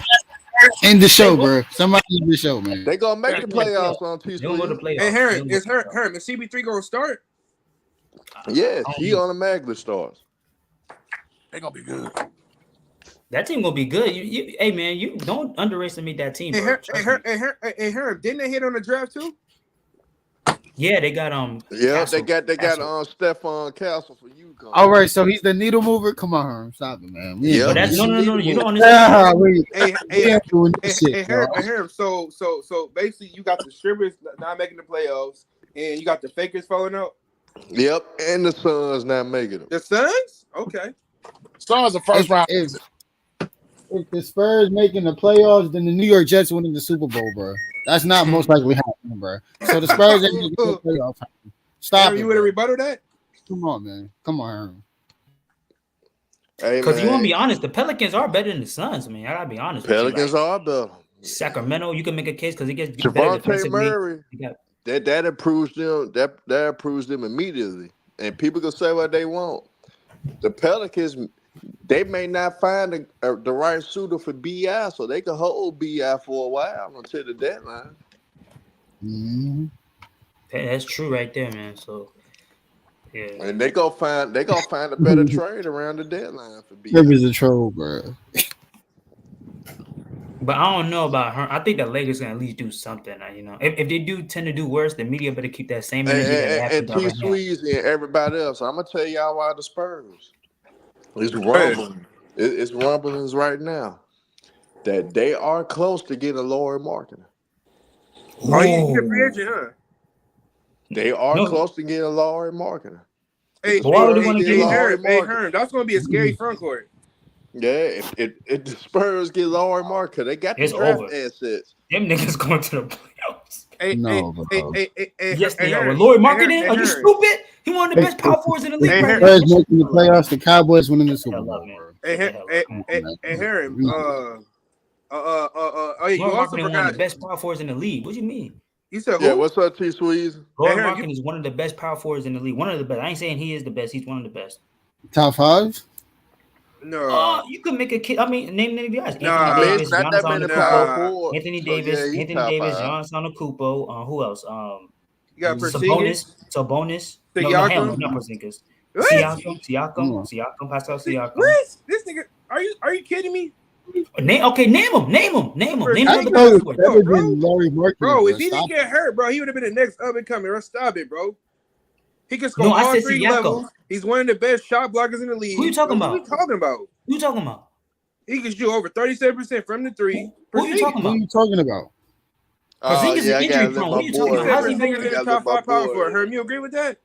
In the show, bro. Somebody in the show, man. They gonna make the playoffs on T They don't go to Squid. playoffs. Hey, They don't go to playoffs. Herm, is CP3 gonna start? Yes, he automatically starts. They're gonna be good. That team gonna be good. Hey man, you don't underestimate that team, bro. Hey, Herm, didn't they hit on the draft too? Yeah, they got Yeah, Castle. they got Stephon Castle for UConn. All right, so he's the needle mover. Come on, Herm. Stop it, man. Yeah, But that's no. You don't Ah, understand. wait. Hey, Herm. So basically, you got the Strippers not making the playoffs, and you got the Fakers falling out. Yep, and the Suns not making them. The Suns? Okay. Suns the first round. If the Spurs making the playoffs, then the New York Jets winning the Super Bowl, bro. That's not most likely happening, bro. So the Spurs ain't making the playoffs. Stop Herm, it. you would have Bro. rebutted that? Come on, man. Come on, Herm. Hey, Because you want to man, be honest, the Pelicans are better than the Suns, man. I gotta be honest. Pelicans with you. are better. Sacramento, you can make a case because it gets better Javonte defensively. Murray, that improves them. That improves them immediately. And people can say what they want. The Pelicans, they may not find the right suitor for BI, so they can hold BI for a while until the deadline. Mm-hmm. That's true right there, man. So yeah. And they go find a better trade around the deadline for BI. Rivers a troll, bro. But I don't know about her. I think the Lakers can at least do something. If they do tend to do worse, the media better keep that same energy that they have And with the T other hand. Sweezy and everybody else. I'm gonna tell y'all why the Spurs. It's Go ahead. rumbling. It's rumblings right now that they are close to getting Laurie Marketing. Oh, he a free agent, huh? They are No, close to getting Laurie Marketing. Hey, If but the why would they Spurs want to get get him? Laurie Herm, Marketing, that's gonna be a scary front court. yeah, if the Spurs get Laurie Marketing, they got the It's draft over. assets. Them niggas going to the playoffs. No, bro. Yes, they are. With Herm, Laurie hey, Marketing, are you Herm, stupid? He one of the best power forwards in the league hey, right Herm, now. Spurs Get shut making the the hell up. playoffs. The Cowboys winning the Shut the Super hell Bowl, up, man. bro. hey, Shut the hell up, man. Herm. You're not- Oh yeah, you Laurie also Marketing one of forgot. the best power forwards in the league. What do you mean? You said Yeah, who? what's up, T Sweezy? Laurie Herm, Marketing is one of the best power forwards in the league. One of the best. I ain't saying he is the best. He's one of the best. Top 5? no, You could make a kid. I mean, name the guys: Anthony I mean, it's Davis, nah, not that Giannis many power Antetokounmpo, nah. forward. Anthony So Davis, yeah, he top five. Giannis Antetokounmpo. Who else? You got Sabonis, Porzingis, Sabonis. No, hell no, Siakam. not Porzingis. What? Pascal Siakam. What? This nigga? Are you kidding me? Name them. Name That another bro Porzingis, is power forward. better bro. than Laurie Marketing, Bro, bro. if he didn't Stop. get hurt, bro, he would have been the next up and coming. Bro, stop it, bro. He can No, score I all said 3 Siakam. levels. He's one of the best shot blockers in the Who you league. talking What are about? we talking about? Who you talking about? He can shoot over 37% from the 3. Who you talking Who are about? you talking about? Oh Porzingis is yeah, I injury gotta let prone. What my are you talking You boy. about? said How's he Porzingis better in I the gotta let top my 5 power boy. forward. Herm, you agree with that?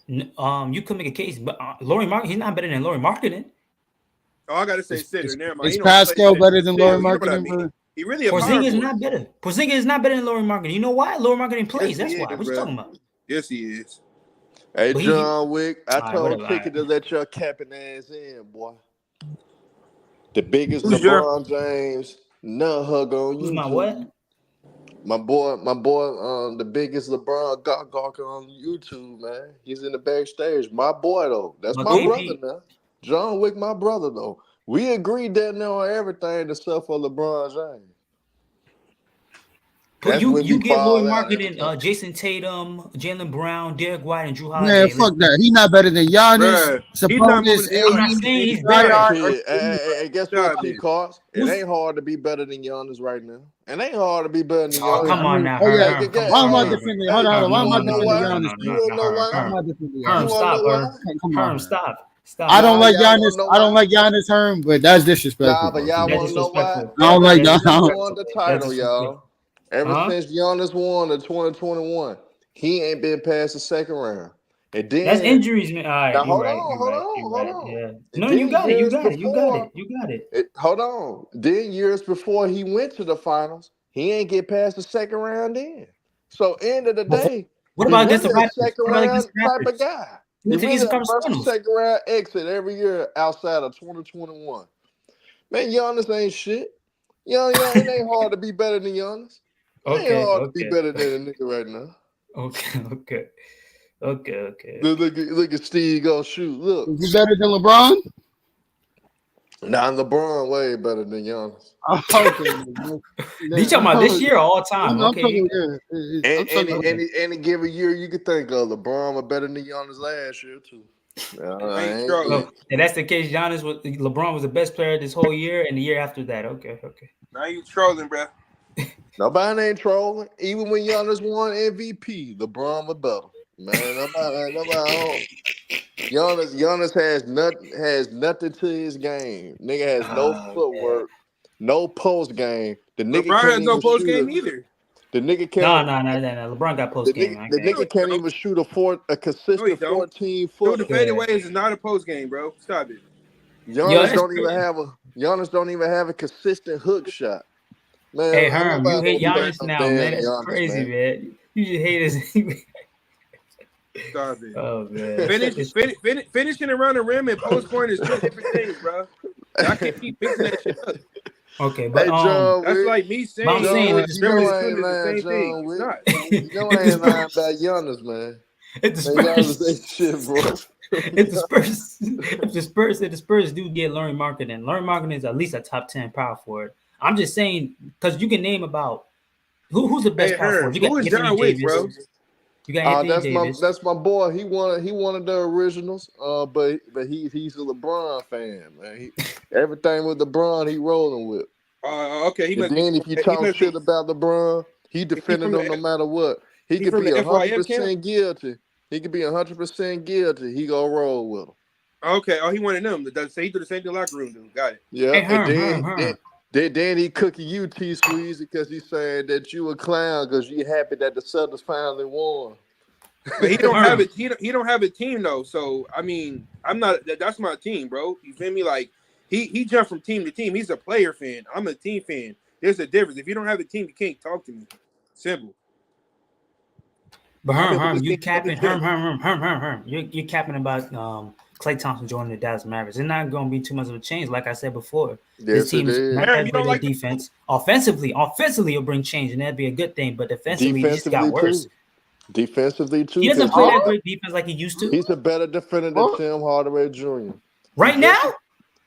You could make a case, but Laurie Marketing, he's not better than Laurie Marketing. Oh, I gotta say Is, center. is, Never mind. is He don't play Pascal center. better than Still, Laurie you know what I Marketing, mean. bro? He really a power Porzingis is forward. not better. Porzingis is not better than Laurie Marketing. You know why? Laurie Marketing Yes, plays. he That's why. is, What you bro. talking about? Yes, he is. Hey But he John Wick, I all right, told whatever. All Ticket right. to let your capping ass in, boy. The biggest Who's your? LeBron James nut hug on Who's my YouTube. what? My boy, the biggest LeBron gawker on YouTube, man. He's in the backstage. My boy though. That's But my brother KP. now. John Wick, my brother though. We agreed that now on everything except for LeBron James. But That's when we you get Laurie fall out every Marketing, time. Jason Tatum, Jalen Brown, Derek White, and Drew Man, Holiday. fuck that. He not better than Giannis, Bruh, he's not moving Sabonis, the I'm needle not AD, saying he's Hey, better. Zion, or kid. Hey, guess what, Stop T. it. Cards? It Who's ain't hard to be better than Giannis right now. It ain't hard to be better than Oh, Giannis. come on now, oh Herm. yeah. Hey, Come Why am I on, defending? hey, Hold on. Herm. Why No, am you I wanna no, know no, defending no, why? no, Giannis, no, You bro? no, wanna no, know Herm. Why am why? I defending You Herm, Giannis? wanna know stop, why? Herm. Come on, Herm, man. stop. I don't Nah, like y'all wanna Giannis. know I don't why? like Giannis, Herm, but that's disrespectful, Nah, but bro. y'all Come That's on. wanna know why? disrespectful. I don't Ever like That's since he Giannis. won disrespectful. the That's title, disrespectful. y'all. Ever Huh? since Giannis won the 2021, he ain't been past the second round. And That's then injuries, man. All right, now you're hold right. on, You're hold right. on, You're hold right. on. Yeah. And No, you then got it. You years got it. You got before it. You got it. hold on. Then years before he went to the finals, he ain't get past the second round then. So end of the Before, day, what he about against the really a Raptors? second What about against round the type of Raptors? guy. He He went to the really Eastern a Conference first or Finals. second round exit every year outside of 2021. Man, Giannis ain't shit. It ain't hard to be better than Giannis. It ain't Okay. hard to be Okay. better than a nigga right now. Okay. Okay. Okay. Okay. Look at Steve go shoot. Look. Is he better than LeBron? Now LeBron way better than Giannis. Oh, okay. Man. You talking about this year or all time? I'm Okay. talking. Yeah, I'm And talking. any given year you could think of LeBron was better than Giannis last year too. I ain't ain't trolling. So, if that's the case, LeBron was the best player this whole year and the year after that. Okay. Okay. Now you trolling, bro. Nobody ain't trolling. Even when Giannis won MVP, LeBron was better. Man, nobody. Giannis has nothing to his game. Nigga has no Man. footwork, no post game. The nigga LeBron can't has no even post shoot game a. either. The nigga No. can't. LeBron got The post nigga, game. I the can't. No, he nigga can't don't. even shoot a No, he consistent don't. 14 Dude, the footer. Yeah. fadeaway is not a post game, bro. Stop it. Yo, Giannis that's don't even crazy. have a consistent hook shot. Man, Hey, Herm, you nobody hate gonna play Giannis no now, man. damn That's Giannis, crazy, man. man. You just hate us. Stop it. Oh man. Finishing around the rim and post scoring is two different things, bro. Y'all can't keep mixing that shit up. Okay, but Hey, John That's Wick. like me but I'm saying saying John if Wick, the you know dribbling and Spurs I ain't shooting is the lying, same thing. John It's Wick. not. You know I if the ain't lying Spurs about Giannis, man. if the Man, Giannis Spurs ain't shit, bro. if the Spurs do get Laurie Marketing is at least a top 10 power forward. I'm just saying because you can name about who's the Hey, best power forward. Herm, You got who is Anthony John Wick, Davis. bro? You got Anthony Davis. That's my boy. He one of the originals. But he's a LeBron fan, man. Everything with LeBron he rolling with. Okay, he And must be. then if you He talk must be. shit about LeBron, he He defended from him no the. matter what. He He could from be the FYF camp. 100% guilty. He could be 100% guilty. He gonna roll with him. Okay. Oh, he one of them. So he do the same thing locker room dude. Got it. Yeah, Hey, and Herm, then Herm, Herm. then he cooking you T Squeezy because he's saying that you a clown because you happy that the Celtics finally won. But he don't have Herm. it. He don't have a team though. So I mean, I'm not. That's my team, bro. You feel me? Like he jumped from team to team. He's a player fan. I'm a team fan. There's a difference. If you don't have a team, you can't talk to me. Simple. But I've been with Herm, this you team ever capping since. Herm. You're capping about Klay Thompson joining the Dallas Mavericks. It's not going to be too much of a change. Like I said before, this Yes, it team is is. not Aaron, that you don't great at like the defense. Offensively, it'll bring change, and that'd be a good thing. But defensively, it just got Defensively worse. too. Defensively He too, doesn't because play Huh? that great defense like he used to. he's a better defender than What? Tim Hardaway Jr. Right now.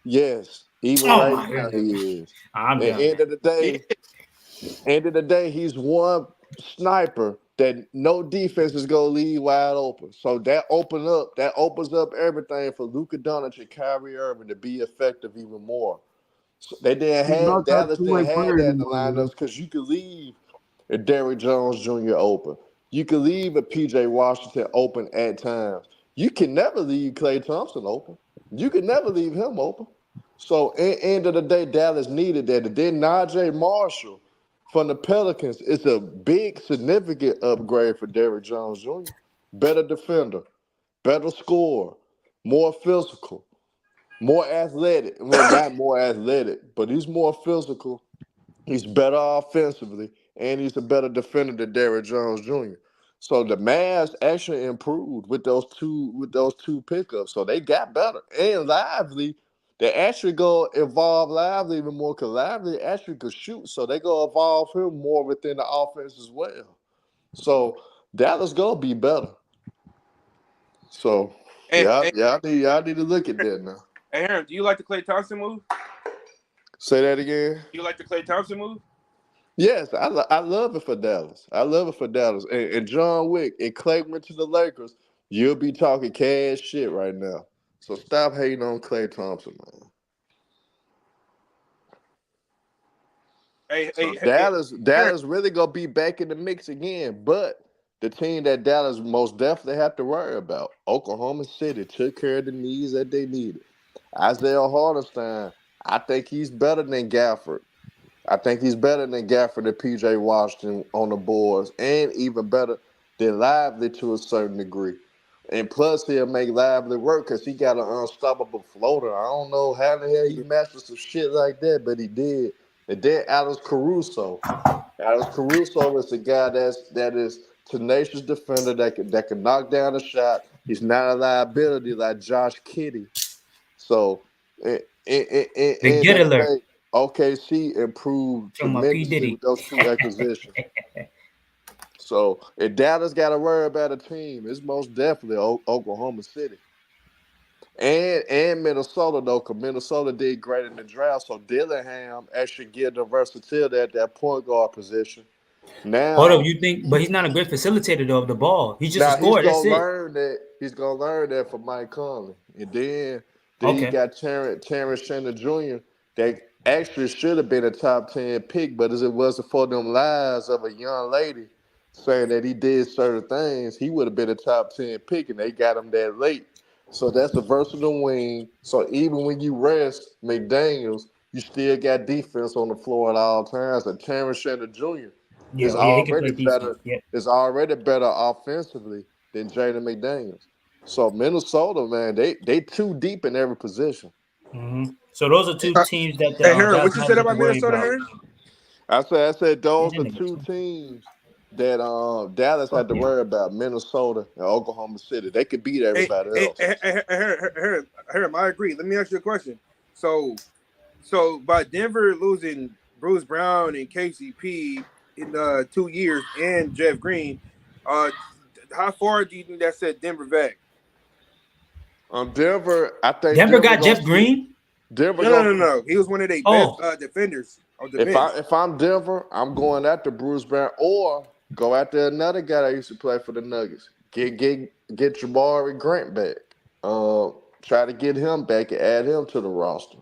Yes, even Oh right my now goodness, he is. I'm And done, man. yeah. end of the day, he's one sniper that no defense is gonna leave wide open. So that opens up everything for Luka Doncic and Kyrie Irving to be effective even more. So they didn't He's have not that Dallas two-way didn't have player that in the anymore, lineups man. because you could leave a Derrick Jones Jr. open. You could leave a PJ Washington open at times. You can never leave Klay Thompson open. You can never leave him open. So, end of the day, Dallas needed that. And then Najee Marshall from the Pelicans is a big, significant upgrade for Derrick Jones Jr. Better defender, better scorer, more physical, more athletic. Well, not more athletic, but he's more physical. He's better offensively, and he's a better defender than Derrick Jones Jr. So the Mavs actually improved with those two pickups. So they got better and Lively. They actually go evolve Lively even more because Lively actually could shoot. So they go evolve him more within the offense as well. So Dallas gonna be better. So Hey, yeah, hey, y'all need to look at that now. hey, Aaron, do you like the Klay Thompson move? Say that again. Do you like the Klay Thompson move? Yes, I love it for Dallas. I love it for Dallas. And John Wick and Clay went to the Lakers. You'll be talking cash shit right now. So stop hating on Klay Thompson, man. So Hey, Aaron. Dallas really gonna be back in the mix again. But the team that Dallas most definitely have to worry about, Oklahoma City, took care of the needs that they needed. Isaiah Hartenstein, I think he's better than Gafford. I think he's better than Gafford and PJ Washington on the boards, and even better than Lively to a certain degree. And plus, he'll make Lively work because he got an unstoppable floater. I don't know how the hell he mastered some shit like that, but he did. And then Alex Caruso. Alex Caruso is a guy that is tenacious defender that can knock down a shot. He's not a liability like Josh Kiddey. So, The end get of the alert day, OKC improved from my P tremendously with Diddy. those two acquisitions. So, if Dallas got to worry about a team, it's most definitely Oklahoma City and Minnesota though, because Minnesota did great in the draft. So Dillingham actually get the versatility at that point guard position. Hold up, Now, you think? But he's not a great facilitator though of the ball. He's just a now he's scorer. That's gonna it. learn that. He's gonna learn that from Mike Conley, and then you Okay. got Terrence Shannon Jr. that actually should have been a top 10 pick, but as it wasn't for them lies of a young lady saying that he did certain things, he would have been a top 10 pick, and they got him that late. So that's a versatile wing. So even when you rest McDaniels, you still got defense on the floor at all times. And Terrence Shannon Jr. is Yeah, he can play already defense. better Yeah. is already better offensively than Jaden McDaniels. So Minnesota, man, they too deep in every position. So those are two Uh, teams that the Hey, Aaron, Dallas what you said Mavericks have to about worry Minnesota, about. Aaron? I said And those then are they go two to teams that Dallas fuck had to yeah. worry about, Minnesota and Oklahoma City. They could beat everybody else. Aaron, I agree. Let me ask you a question. So by Denver losing Bruce Brown and KCP in 2 years and Jeff Green, uh, how far do you think that set Denver back? Denver, I think Denver Denver got gonna Jeff see Green. Denver No. gonna. No. He was one of their best Oh, defenders on the If bench. I'm Denver, I'm going after Bruce Brown or go after another guy that used to play for the Nuggets. Get Jabari Grant back. Try to get him back and add him to the roster.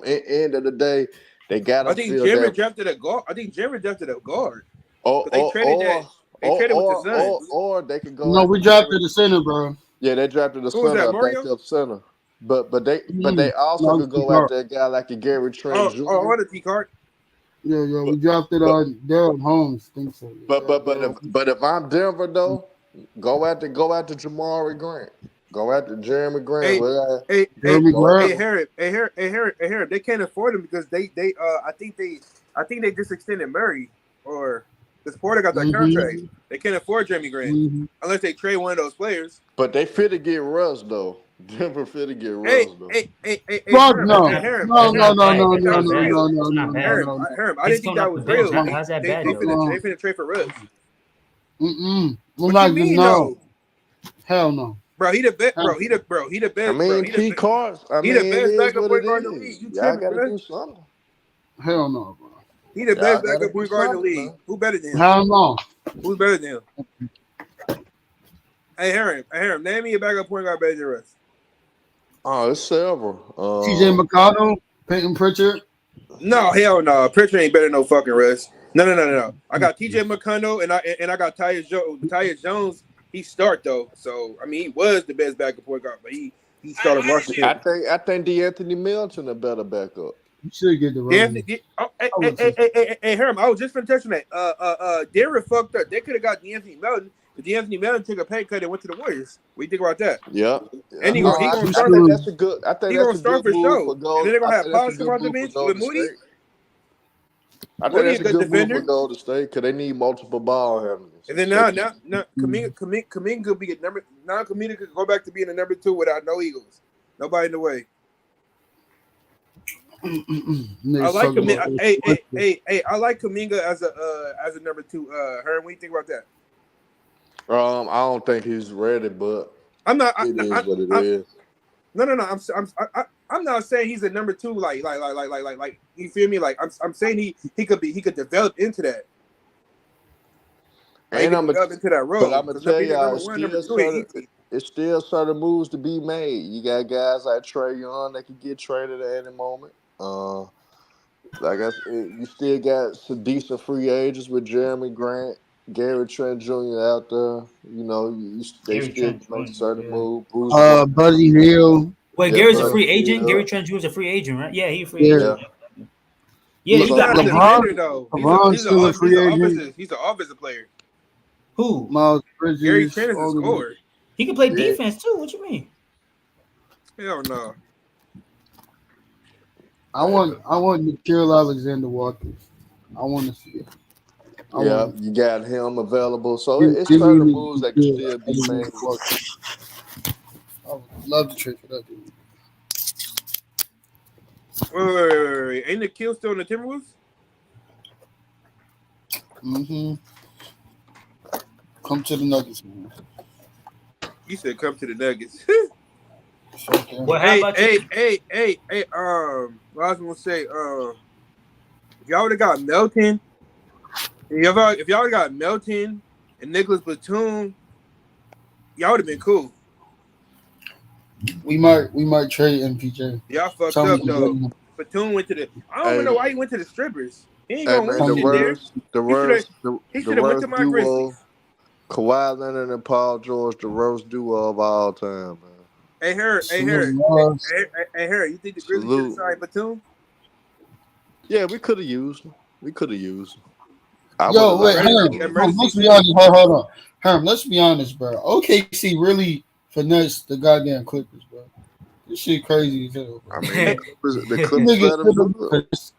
End of the day, They gotta I think feel Jeremy that. drafted a guard. I think Jeremy drafted a guard. Or But they traded that. They traded with the Suns. or they could go No, after we drafted Jeremy. the center, bro. Yeah, they drafted a Who was center, that, a Mario? backup center. But they Mm. also No, could go no. after a guy like a Gary Trent Oh, Jr. on the T card. Yeah, But we drafted but Daryl Holmes. Think so. but if I'm Denver though, go after Jamari Grant. Go after Jeremy Grant. Hey, Well, Jeremy go Grant. Harry. They can't afford him because I think they just extended Murray or because Porter got that contract. Mm-hmm. They can't afford Jeremy Grant Mm-hmm. unless they trade one of those players. but they fit to get Russ though. Denver fit to get Hey, Russ though. Fuck Harry, no. Harry, No, no, no, I didn't no, think that no, was no, real. no, no, It's no, not no, bad. no, no. I He's didn't think coming that off the was bench. real. How's that bad though? They finna trade for Russ. Mm-mm. We're What not you gonna mean, know. though? Hell no. Bro, he the best. Hell, He the I best. mean, Pete Cards. I He mean, the it best is backup what point it guard in the league. is. You Y'all tripping, got to bro? do something. hell no, bro. He the Y'all best got to backup do point guard in the something, league. man. Who better than him? Hell no. Who's better than him? Hey, Harry, name me a backup point guard better than Russ. Oh, it's several. TJ McConnell, Peyton Pritchard. No, hell no. Pritchard ain't better than no fucking Russ. No. I got TJ McConnell and I got Tyus Jones. He start though, so I mean he was the best backup point guard, but he started I Washington. think DeAnthony Melton a better backup. You should get the Hey, Rosen. Herm, I was just finna touch on that. Derek fucked up. They could have got D'Anthony Melton, but D'Anthony Melton took a pay cut and went to the Warriors. What do you think about that? Yep. And he No, gonna I start. think that's a good. I think He that's gonna a start good for move sure. for And then Gold. they're gonna I have think that's a Pollard come good out the move for bench with Golden Moody. State. I think Moody that's a a good good move for defender. Golden State because they need multiple ball handlers. And then now Kaminga could be a number. Now Kaminga could go back to being a number 2 without no Eagles, nobody in the way. I like Kaminga. Hey, I like Kaminga as a number 2. Herm, what do you think about that? I don't think he's ready, but I'm not. it is what it is. No. I'm not saying he's a number 2. Like. You feel me? Like I'm saying he could develop into that. Like, he could develop into that role. But I'm gonna tell y'all, it's still certain moves to be made. You got guys like Trae Young that can get traded at any moment. Like I said, you still got some decent free agents with Jeremy Grant, Gary Trent Jr. out there. You know, they Gary still Trent make Jr., certain yeah. moves. Bruce Brown. Buddy Hill. Wait, Yeah, Gary's a Buddy free agent. Hield. Gary Trent Jr. is a free agent, right? Yeah, he's a free Yeah. agent. Yeah, He's you not got a defender though. LeBron's still a free agent. He's an offensive player. who? Miles Bridges. Gary Trent is a scorer. He can play defense too. What you mean? Hell no. I want Nikhil Alexander Walker. I want to see it. You got him available. So it's certain moves that can still be made. I would love to trade for that dude. Wait. Ain't Nikhil still in the Timberwolves? Mm-hmm. Come to the Nuggets, man. You said come to the Nuggets. Okay. Well, how about you? Hey. What I was gonna say, if y'all would have got Melton, if y'all would have got Melton and Nicholas Batum, y'all would have been cool. We might trade MPJ. Y'all fucked up though. Batum went to the. I don't even know why he went to the strippers. He ain't gonna win shit there. He should have went to my Grizzlies. Kawhi Leonard and Paul George, the worst duo of all time, man. Hey, Harry, you think the Grizzlies should have signed Batum? Yeah, we could have used him. Wait, let's be honest. Hold on. Herm, let's be honest, bro. OKC really finessed the goddamn Clippers, bro. This shit crazy as hell. I mean, the Clippers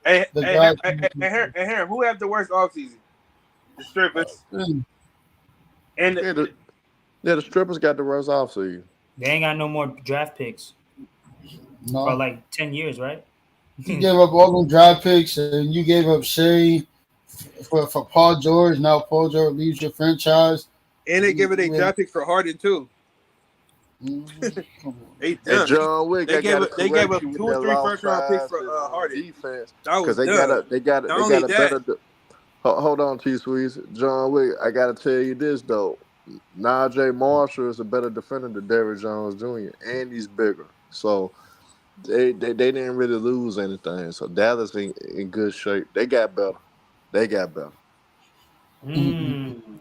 Hey, Harry, who had the worst offseason? The strippers. And the strippers got the worst offseason. They ain't got no more draft picks for like 10 years, right? You gave up all them draft picks, and you gave up Shea for Paul George. Now Paul George leaves your franchise. And they gave it a draft pick for Harden too. Hey, John Wick, they gave up 2 or 3 first round picks for Harden. Defense. That was they got a better. Hold on, T Squeeze. John Wick, I gotta tell you this though. Najee Marshall is a better defender than Derrick Jones Jr. and he's bigger. So They didn't really lose anything, so Dallas in good shape. They got better. They got better. Mm.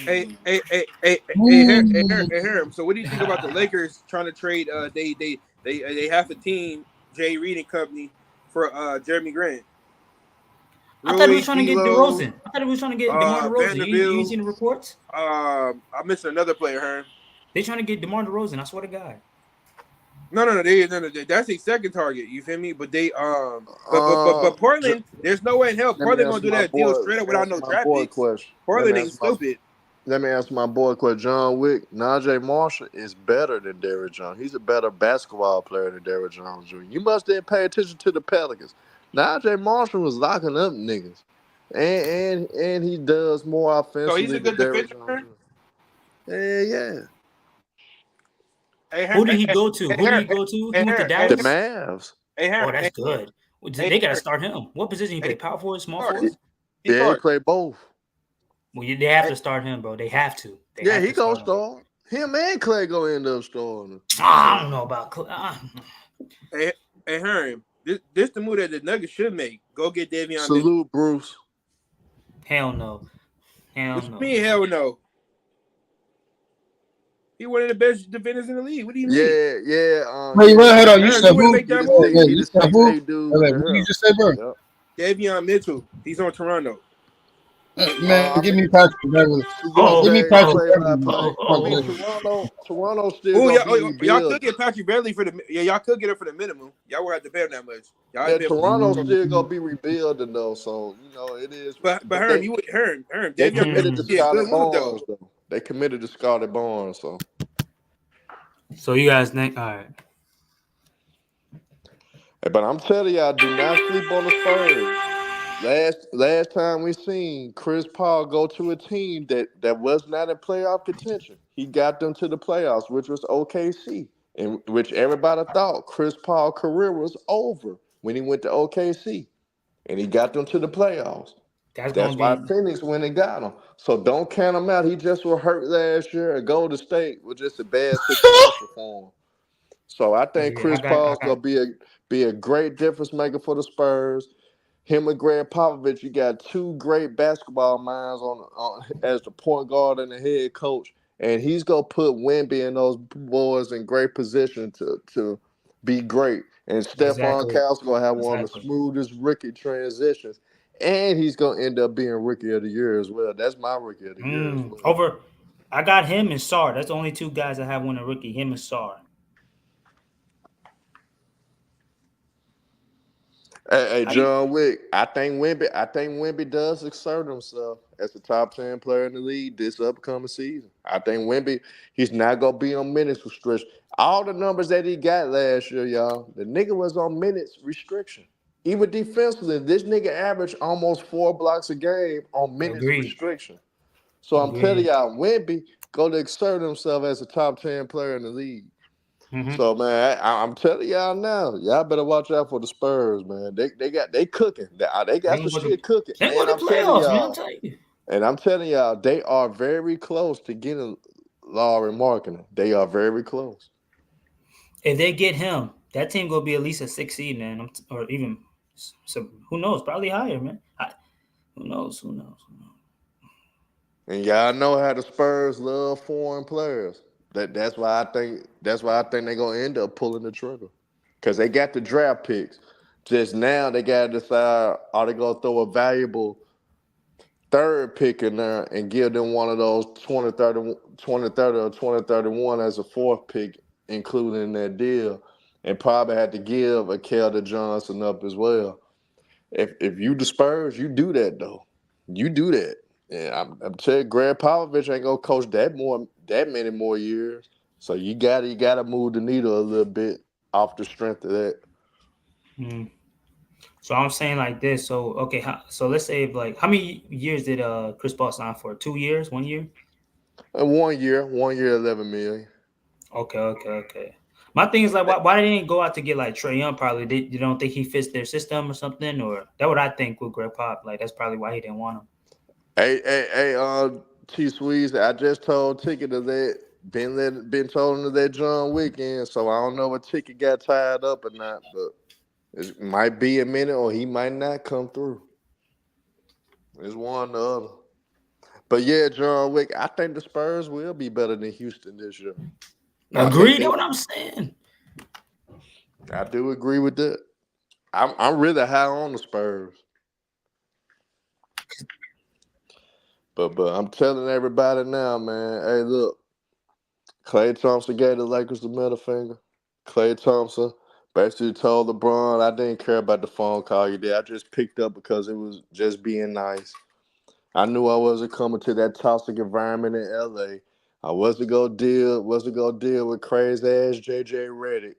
Hey, Mm. hey, hey, hey, hey, Herm. So, what do you think about the Lakers trying to trade? They have a team, Jay Reid and company, for Jeremy Grant, I thought he was Rui, trying to get D'Lo, DeRozan. I thought he was trying to get DeMar DeRozan. You Vanderbilt. seen the reports? I'm missing another player, Herm. They trying to get DeMar DeRozan. I swear to God. No. That's a second target. You feel me? But they Uh, but Portland, there's no way in hell let me Portland gonna answer do my that deal boy. straight up Let me without answer no my draft boy picks. question. Let me Portland ain't answer my. stupid. Let me answer my boy question. John Wick, Najee Marshall is better than Derrick Jones. He's a better basketball player than Derrick Jones Jr. You must didn't pay attention to the Pelicans. Najee Marshall was locking up niggas, and he does more So he's offensively a than good Derrick defender. Jones Jr. Yeah. Hey, Who did he go to? Who did he Herm, go to? He hey, went to Herm, The Dallas. Mavs. hey, Oh, Herm, that's good. hey, They got to Herm, start him. What position he hey, play? Power forward, small guard. forward? He Yeah, he guard. play both. Well, they have Hey, to start him, bro. They have to. They Yeah, have he to gonna start him. start. Him and Clay gonna end up starting. I So don't know about. hey, hey, Herm. This the move that the Nuggets should make. Go get Davion Mitchell. salute, Bruce. Hell no. Hell What you no. mean? Hell no. He one of the best defenders in the league. What do you mean? Yeah. Wait, Yeah. hold on. You Herm, said you want to who? make He that the move? six. Wait, He you the said six who? eight dude Wait, with the what you hair. just say, bro? Yep. Davion Mitchell. He's on Toronto. Man, I give mean, me Patrick Beverly. see, this Give Oh, me thing Patrick oh, play by Beverly. play. I mean, oh. Toronto still Oh, gonna yeah, be y'all could rebuilding. get Patrick Beverly for the y'all could get it for the minimum. Y'all won't have to pay him that much. Y'all have Yeah, to pay him. Toronto still gonna be rebuilding though. So it is. But But Herm, you would Herm. they Davion Mitchell committed Mm. to would be a Scotty good move though. Barnes though. They committed to Scotty Barnes. So, So you guys think? All right. but I'm telling y'all, do not sleep on the Spurs. Last time we seen Chris Paul go to a team that was not in playoff contention, he got them to the playoffs, which was OKC, in which everybody thought Chris Paul's career was over when he went to OKC, and he got them to the playoffs. That's That's gonna why be. Phoenix went and got him. So don't count him out. He just was hurt last year, and Golden State was just a bad situation for him. So I think Yeah, Chris I Paul's got. gonna be a great difference maker for the Spurs. Him and Greg Popovich, you got two great basketball minds on as the point guard and the head coach, and he's gonna put Wemby and those boys in great position to be great. And Stephon Exactly. Cow's gonna have one of the Exactly. smoothest rookie transitions, and he's gonna end up being rookie of the year as well. That's my rookie of the year as well. Over. I got him and Sar. That's the only two guys I have won a rookie. Him and Sar. Hey, How do you? John Wick. I think Wemby does exert himself as a top 10 player in the league this upcoming season. I think Wemby, he's not gonna be on minutes restriction. All the numbers that he got last year, y'all, the nigga was on minutes restriction. Even defensively, this nigga averaged almost 4 blocks a game on minutes Agreed. restriction. So I'm telling Agreed. y'all, Wemby gonna exert himself as a top 10 player in the league. Mm-hmm. So man, I'm telling y'all now, y'all better watch out for the Spurs, man. They cooking. They They got gonna some go to. shit cooking, They gonna and get playoffs, man. I'm telling you. I'm telling y'all, they are very close to getting Laurie marketing. They are very close. If they get him, that team gonna be at least a 6 seed, man. Or even so. Who knows? Probably higher, man. Who knows? Who knows? Who knows? And y'all know how the Spurs love foreign players. That's why I think they're gonna end up pulling the trigger. Cause they got the draft picks. Just now they gotta decide, are they gonna throw a valuable third pick in there and give them one of those 2030 or 2031 as a fourth pick, including in that deal, and probably had to give a Kelder Johnson up as well. If you the Spurs, you do that though. You do that. Yeah, I'm telling you, Greg Popovich ain't gonna coach that many more years. So you gotta move the needle a little bit off the strength of that. Mm. So I'm saying like this. So okay. So let's say like how many years did Chris Paul sign for? 2 years? 1 year? And 1 year, 11 million. Okay. Okay. Okay. My thing is like why they didn't go out to get like Trae Young? Probably you don't think he fits their system or something, or that what I think with Greg Pop. Like that's probably why he didn't want him. Hey, T Sweeze, I just told Ticket of that. been told him that John weekend, so I don't know if Ticket got tied up or not, but it might be a minute or he might not come through. It's one or the other. But yeah, John Wick, I think the Spurs will be better than Houston this year. I think Agreed. That's they. what I'm saying. I do agree with that. I'm really high on the Spurs, but I'm telling everybody now, man. Hey, look, Klay Thompson gave the Lakers the middle finger. Klay Thompson basically told LeBron, "I didn't care about the phone call you did. I just picked up because it was just being nice. I knew I wasn't coming to that toxic environment in LA. I wasn't gonna deal with crazy ass JJ Reidck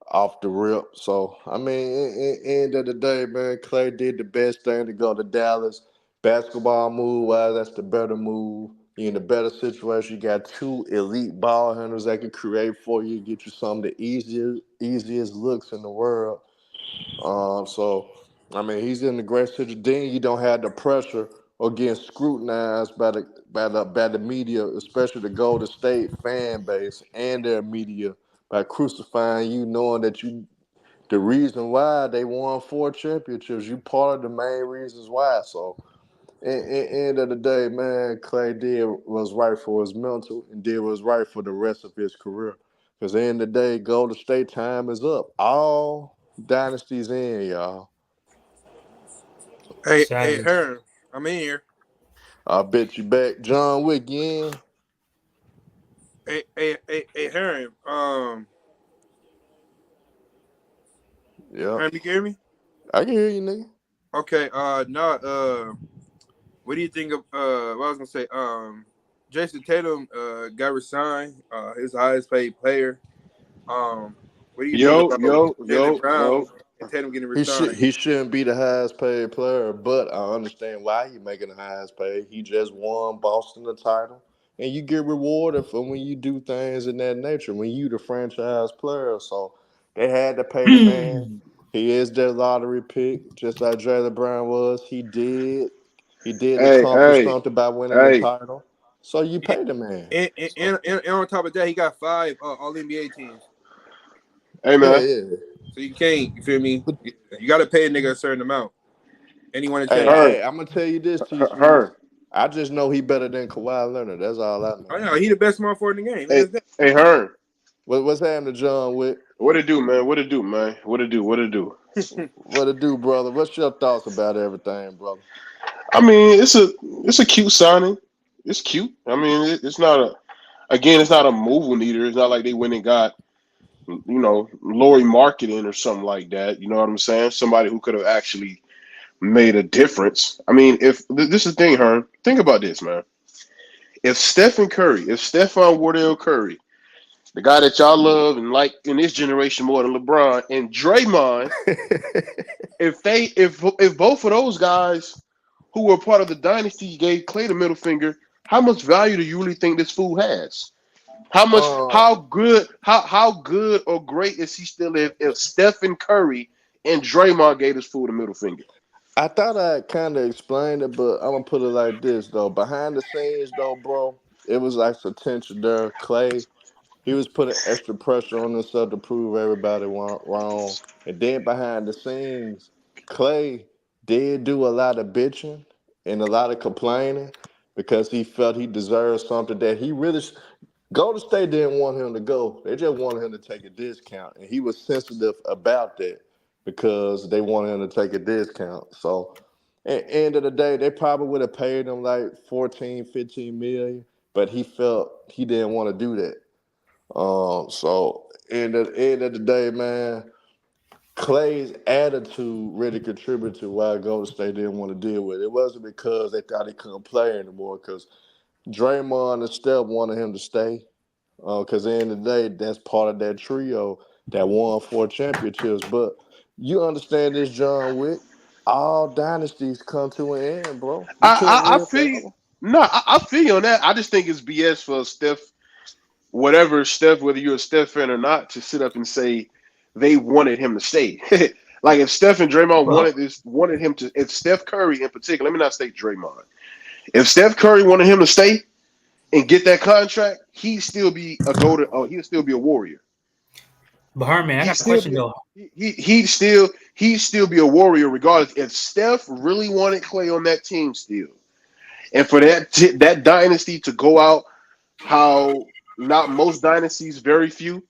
off the rip. So I mean, end of the day, man, Klay did the best thing to go to Dallas. Basketball move wise, that's the better move. You're in a better situation. You got two elite ball handlers that can create for you, get you some of the easiest looks in the world. So I mean, he's in the great situation. Then you don't have the pressure or getting scrutinized by the media, especially the Golden State fan base and their media, by crucifying you, knowing that you the reason why they won 4 championships. You part of the main reasons why. So, end of the day, man, Clay did was right for his mental and did was right for the rest of his career. Because at the end of the day, Golden State time is up. All dynasties in, y'all. Hey, Sadly. Hearn, I'm in here. I bet you back, John Wick in. Hey, Hearn. Yep, Hearn, you hear me? I can hear you, nigga. Okay. No. What do you think of? What I was gonna say. Jason Tatum got resigned. His highest paid player. What do you think Yo, about yo, Jalen yo, Brown yo. and Tatum getting He should resigned? he shouldn't be the highest paid player, but I understand why he making the highest paid. He just won Boston the title, and you get rewarded for when you do things in that nature. When you the franchise player, so they had to pay the man. He is their lottery pick, just like Jalen Brown was. He did Hey, accomplish hey, something by winning the hey, title. So you And pay the man. and, and, So and on top of that, he got 5 All NBA teams. hey, yeah, man. yeah. So you can't. You feel me? But You got to pay a nigga a certain amount, and he won a hey, championship. Her, hey, I'm gonna tell you this, T Swift. her. I just know he better than Kawhi Leonard. That's all I know. I know he the best small forward in the game. Hey, That's that. hey, her. What's happening to John Wick? What it do, man? What it do, man? What it do? What it do? What it do, brother? What's your thoughts about everything, brother? I mean, it's a cute signing. It's cute. I mean, it's not a again, it's not a move either. It's not like they went and got Lori marketing or something like that. You know what I'm saying? Somebody who could have actually made a difference. I mean, if this is the thing, Hearn, think about this, man. If Stephen Curry, if Stephon Wardell Curry, the guy that y'all love and like in this generation more than LeBron and Draymond, if both of those guys who were part of the dynasty gave Klay the middle finger, how much value do you really think this fool has? um, How good or great is he still if Stephen Curry and Draymond gave this fool the middle finger? I thought I kind of explained it, but I'm gonna put it like this though. Behind the scenes, though, bro, it was like some tension there. Clay, he was putting extra pressure on himself to prove everybody wrong, and then behind the scenes, Clay did do a lot of bitching and a lot of complaining because he felt he deserved something that he really. Golden State didn't want him to go. They just wanted him to take a discount. And he was sensitive about that because they wanted him to take a discount. So at the end of the day, they probably would have paid him like 14, 15 million, but he felt he didn't want to do that. So end of the day, man, Clay's attitude really contributed to why Golden State didn't want to deal with it. It wasn't because they thought he couldn't play anymore, because Draymond and Steph wanted him to stay. Because at the end of the day, that's part of that trio that won 4 championships. But you understand this, John Wick. All dynasties come to an end, bro. You can't I win feel forever. no, I feel you on that. I just think it's BS for Steph, whether you're a Steph fan or not, to sit up and say they wanted him to stay. Like if Steph and Draymond Well, wanted him to, if Steph Curry in particular, let me not say Draymond. If Steph Curry wanted him to stay, and get that contract, he'd still be a golden. Oh, he'd still be a Warrior. But Herman, I He'd got a still question be. though. He'd still be a Warrior regardless. If Steph really wanted Klay on that team still, and for that dynasty to go out how not most dynasties, very few,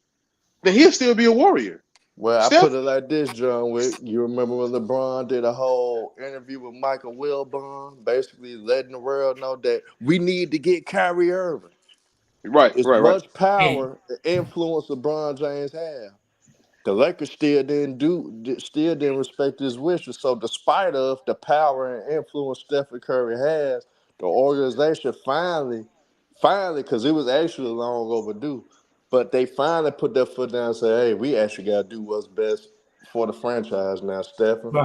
then he'll still be a Warrior. Well, I put Steph, it like this, John Wick. You remember when LeBron did a whole interview with Michael Wilbon, basically letting the world know that we need to get Kyrie Irving. right, As right, right. much Hey, power and influence LeBron James have, the Lakers still didn't respect his wishes. So, despite of the power and influence Stephen Curry has, the organization finally, because it was actually long overdue, but they finally put their foot down and said, "Hey, we actually got to do what's best for the franchise now, Stephen. but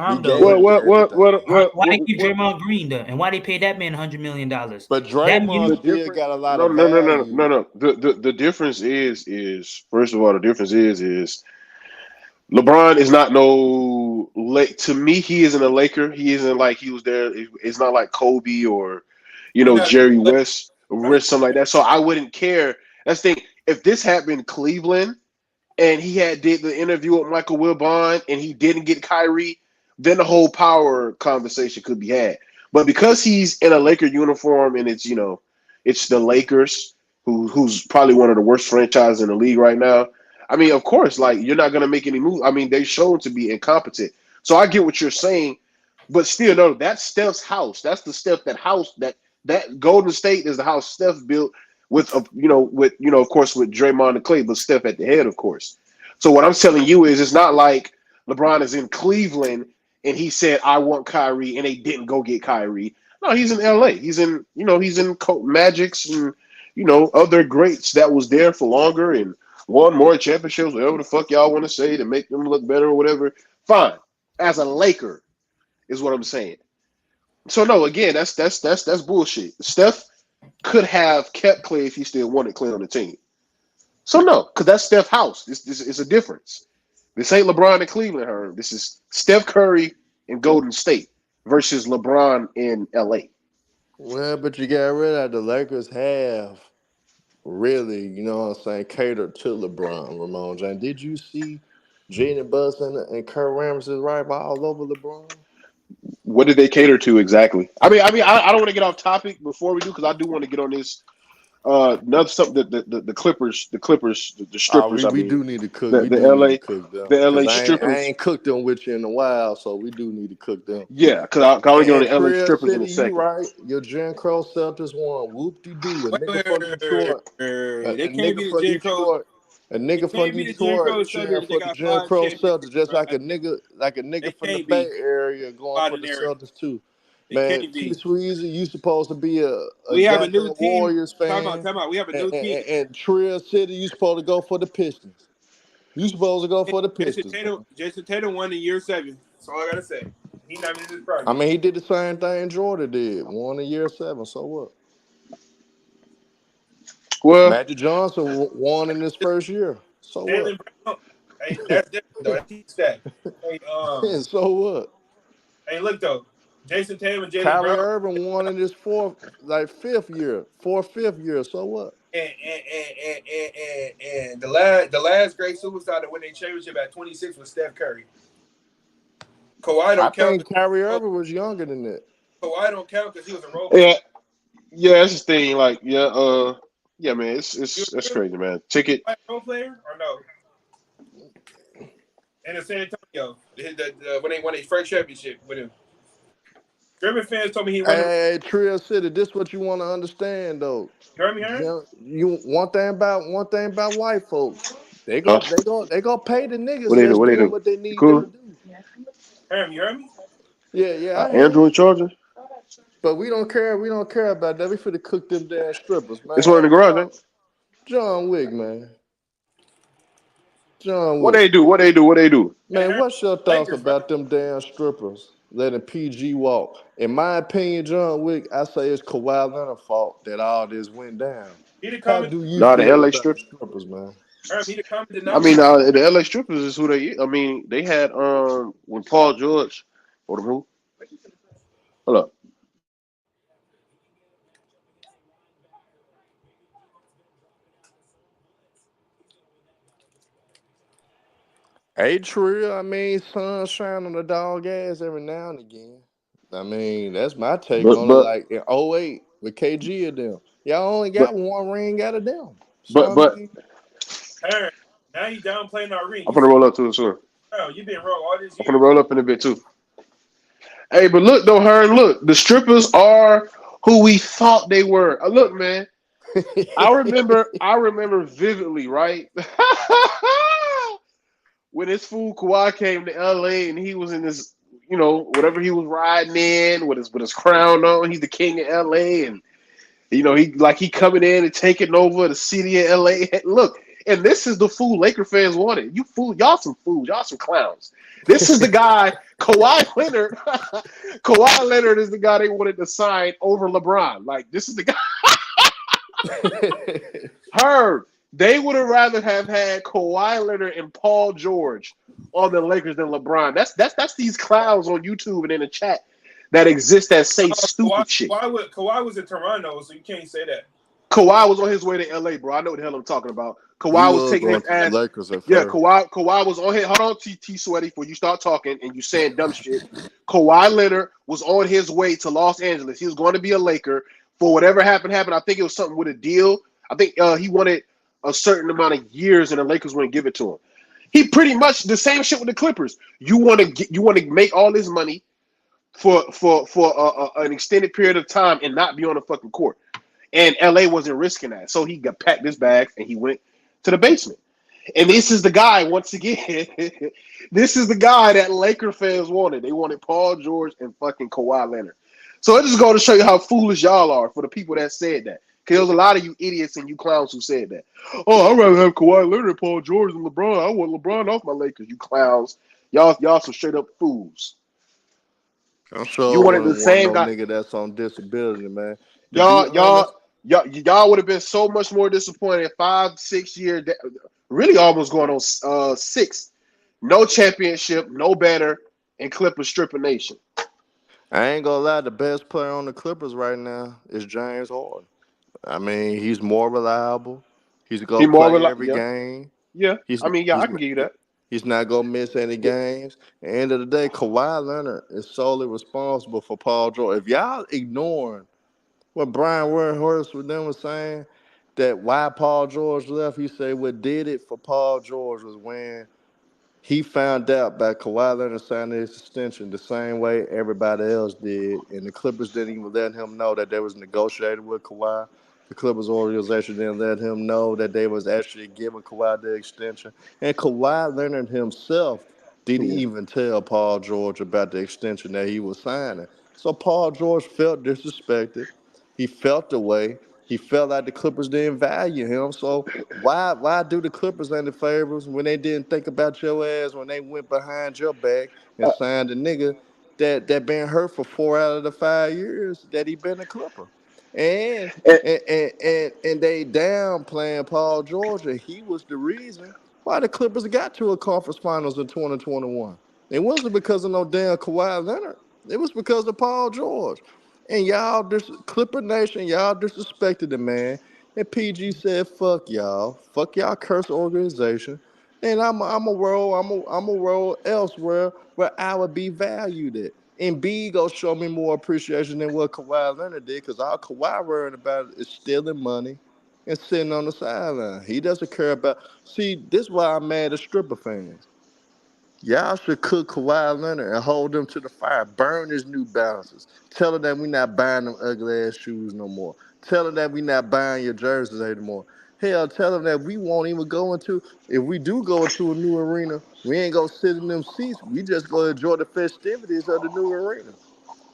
We Herm though. gave you everything." Why they keep Draymond Green though, and why they pay that man $100 million? But That Draymond The mute. still difference, got a lot no, of no, no, no, no, value. no. The difference is first of all, the difference is LeBron is not no late to me. He isn't a Laker. He isn't like he was there. It's not like Kobe or He's not Jerry West or right. something like that. So I wouldn't care. That's the thing. If this happened in Cleveland and he had did the interview with Michael Wilbon and he didn't get Kyrie, then the whole power conversation could be had. But because he's in a Laker uniform and it's the Lakers who's probably one of the worst franchises in the league right now. I mean, of course, like you're not gonna make any moves. I mean, they shown to be incompetent. So I get what you're saying, but still, no, that's Steph's house. That's the Steph that Golden State is the house Steph built with of course with Draymond and Klay, but Steph at the head, of course. So what I'm telling you is, it's not like LeBron is in Cleveland and he said I want Kyrie and they didn't go get Kyrie. No, he's in LA. He's in Magic's and other greats that was there for longer and won more championships, whatever the fuck y'all want to say to make them look better or whatever. Fine. As a Laker is what I'm saying. So no, again, that's bullshit. Steph could have kept Klay if he still wanted Klay on the team. So no, because that's Steph's house. This is a difference. This ain't LeBron in Cleveland, Herb. This is Steph Curry in Golden State versus LeBron in LA. Well, but you got rid of the Lakers have really, you know what I'm saying, catered to LeBron, Ramon James. Did you see Gene Buss and Kurt Ramsey right all over LeBron? What did they cater to exactly? I don't want to get off topic before we do because I do want to get on this. Another something the Clippers, the strippers. I We mean, do need to cook. the We the do need to LA cook them the LA because I strippers. ain't cooked them with you in a while, so we do need to cook them. Yeah, because I want to get on And the LA Trill strippers in a City, you second. right. Your Jen Crow Celtics won. Whoop de doo. A Wait, nigga wait, from wait, wait, Detroit. A, wait. a They can't nigga be the from Jim Crow. Detroit. A They nigga from can't be the Jim Crow Detroit cheering Suburbs. They for the got Jim 5 Crow championships, Celtics, just bro. like a They nigga from the can't Bay be Area going for the ordinary. Celtics too. They Man, can't T be. Sweezy, you supposed to be a We have a new goddamn team. Warriors Time out, fan, time out. We have a new team. and Trill City, you supposed to go for the Pistons. You supposed to go for the Pistons, man. Jason Tatum won in year 7. That's all I gotta say. He not in this I project. mean, he did the same thing Jordan did. Won in year 7. So what? Well, Magic Johnson won in his first year. So what? Jalen Brown. Hey, that's different though. That's team stat. Hey, So what? hey, look though. Jason Tatum and Jalen Kyrie Brown Irving won in his fifth year. So what? and the last great superstar that won a championship at 26 was Steph Curry. Kawhi I don't count. think Kyrie Irving was younger than that. Kawhi don't count because he was a role player. yeah, yeah, that's the thing. Like, yeah, man, You that's agree with crazy, man. Ticket. Kawhi a role player or no? And in San Antonio, when they won a first championship with him, German fans told me he wasn't. Hey, Trill City, this is what you want to understand though. You heard me, Aaron? You one thing about white folks. They Huh? go they go they go pay the What niggas they do? that's What they doing do? what they You need them to cool? do. Aaron, you heard me? Yeah, I hear you. Android charger. But we don't care. We don't care about that. We finna cook them damn strippers, It's one in man. the garage, man. John Wick, man. John What Wick. they do? What they do? What they do? Hey, Man, Aaron, what's your thoughts Lakers, bro. about them damn strippers letting PG walk? In my opinion, John Wick, I say it's Kawhi Leonard's fault that all this went down. He the How common, do you Nah, the feel LA about the strip. strippers, man? Aaron, he the common I mean, denominator. the LA strippers is who they. I mean, they had when Paul George. Hold on, hold up. Hey, Trill, I mean, sunshine on the dog ass every now and again. I mean, that's my take But on it. but Like in '08 with KG and them. Y'all only but got one ring out of them. but So, I but mean, Aaron, now you downplaying our ring. I'm You gonna see, roll up to it soon. oh, you been wrong all these I'm gonna years. roll up in a bit too. Hey, but look though, Hearn, look, the strippers are who we thought they were. Look, man, I remember vividly, right? When this fool Kawhi came to LA and he was in this, whatever he was riding in with his crown on, he's the king of LA, and he coming in and taking over the city of LA. Look, and this is the fool Laker fans wanted. You fool, y'all some fools, y'all some clowns. This is the guy, Kawhi Leonard. Kawhi Leonard is the guy they wanted to sign over LeBron. Like, this is the guy. Heard. They would have rather have had Kawhi Leonard and Paul George on the Lakers than LeBron. That's these clowns on YouTube and in the chat that exist that say Kawhi, stupid shit. Kawhi was in Toronto, so you can't say that. Kawhi was on his way to LA, bro. I know what the hell I'm talking about. he Kawhi was was taking going his to the ass. Lakers at Yeah, first. Kawhi was on his. Hold on, T Sweaty, before you start talking and you saying dumb shit. Kawhi Leonard was on his way to Los Angeles. He was going to be a Laker. For whatever happened. I think it was something with a deal. I think he wanted a certain amount of years, and the Lakers wouldn't give it to him. He pretty much the same shit with the Clippers. You want to make all this money for an extended period of time and not be on the fucking court. And LA wasn't risking that. So he got packed his bags and he went to the basement. And this is the guy, once again, this is the guy that Laker fans wanted. They wanted Paul George and fucking Kawhi Leonard. So it just goes to show you how foolish y'all are for the people that said that. Because there was a lot of you idiots and you clowns who said that. Oh, I'd rather have Kawhi Leonard, Paul George, and LeBron. I want LeBron off my Lakers, you clowns. Y'all some straight up fools. I'm sure You it wanted the wasn't one same no guy. nigga that's on disability, man. To be Y'all, y'all, honest, y'all would have been so much more disappointed. 5, 6 year, really almost going on 6. No championship, no better, and Clippers stripping nation. I ain't gonna lie. The best player on the Clippers right now is James Harden. I mean, he's more reliable. He's He gonna more play like every yeah, game. yeah. He's I mean, yeah, I he's can give you that. he's not gonna miss any games. At the end of the day, Kawhi Leonard is solely responsible for Paul George. If y'all ignoring what Brian Windhorst with them was saying, that why Paul George left, he said what did it for Paul George was when he found out by Kawhi Leonard signing his extension the same way everybody else did, and the Clippers didn't even let him know that they was negotiating with Kawhi. The Clippers organization didn't let him know that they was actually giving Kawhi the extension, and Kawhi Leonard himself didn't Yeah. even tell Paul George about the extension that he was signing. So Paul George felt disrespected. He felt the way. He felt like the Clippers didn't value him. So why do the Clippers any favors when they didn't think about your ass when they went behind your back and Uh, signed a nigga that been hurt for 4 out of the 5 years that he been a Clipper? And and, and they downplaying Paul George, and he was the reason why the Clippers got to a conference finals in 2021. It wasn't because of no damn Kawhi Leonard. It was because of Paul George. And y'all, Clipper Nation, y'all disrespected the man. And PG said, "Fuck y'all, fuck y'all, curse organization." And I'm a roll elsewhere where I would be valued at. And B go show me more appreciation than what Kawhi Leonard did, because all Kawhi worrying about is stealing money and sitting on the sideline. He doesn't care about. See, this is why I'm mad at stripper fans. Y'all should cook Kawhi Leonard and hold him to the fire. Burn his New Balances. Tell him that we not buying them ugly ass shoes no more. Tell him that we not buying your jerseys anymore. Hell, tell him that we won't even go into. If we do go into a new arena, we ain't gonna sit in them seats. We just gonna enjoy the festivities of the new arena.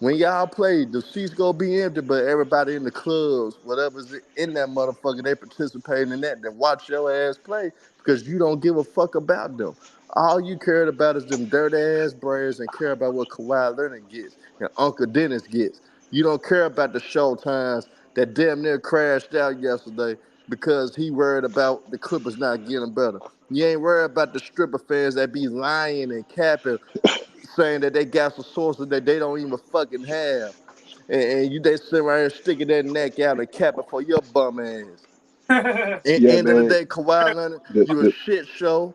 When y'all play, the seats gonna be empty, but everybody in the clubs, whatever's in that motherfucker, they participating in that. Then watch your ass play because you don't give a fuck about them. All you cared about is them dirt ass braids and care about what Kawhi Leonard gets and Uncle Dennis gets. You don't care about the show times that damn near crashed out yesterday because he worried about the Clippers not getting better. You ain't worried about the stripper fans that be lying and capping saying that they got some sources that they don't even fucking have. And you they sit right here sticking their neck out and capping for your bum ass. Hey, End yeah, of the man. day, Kawhi Leonard, The, you a the, shit show.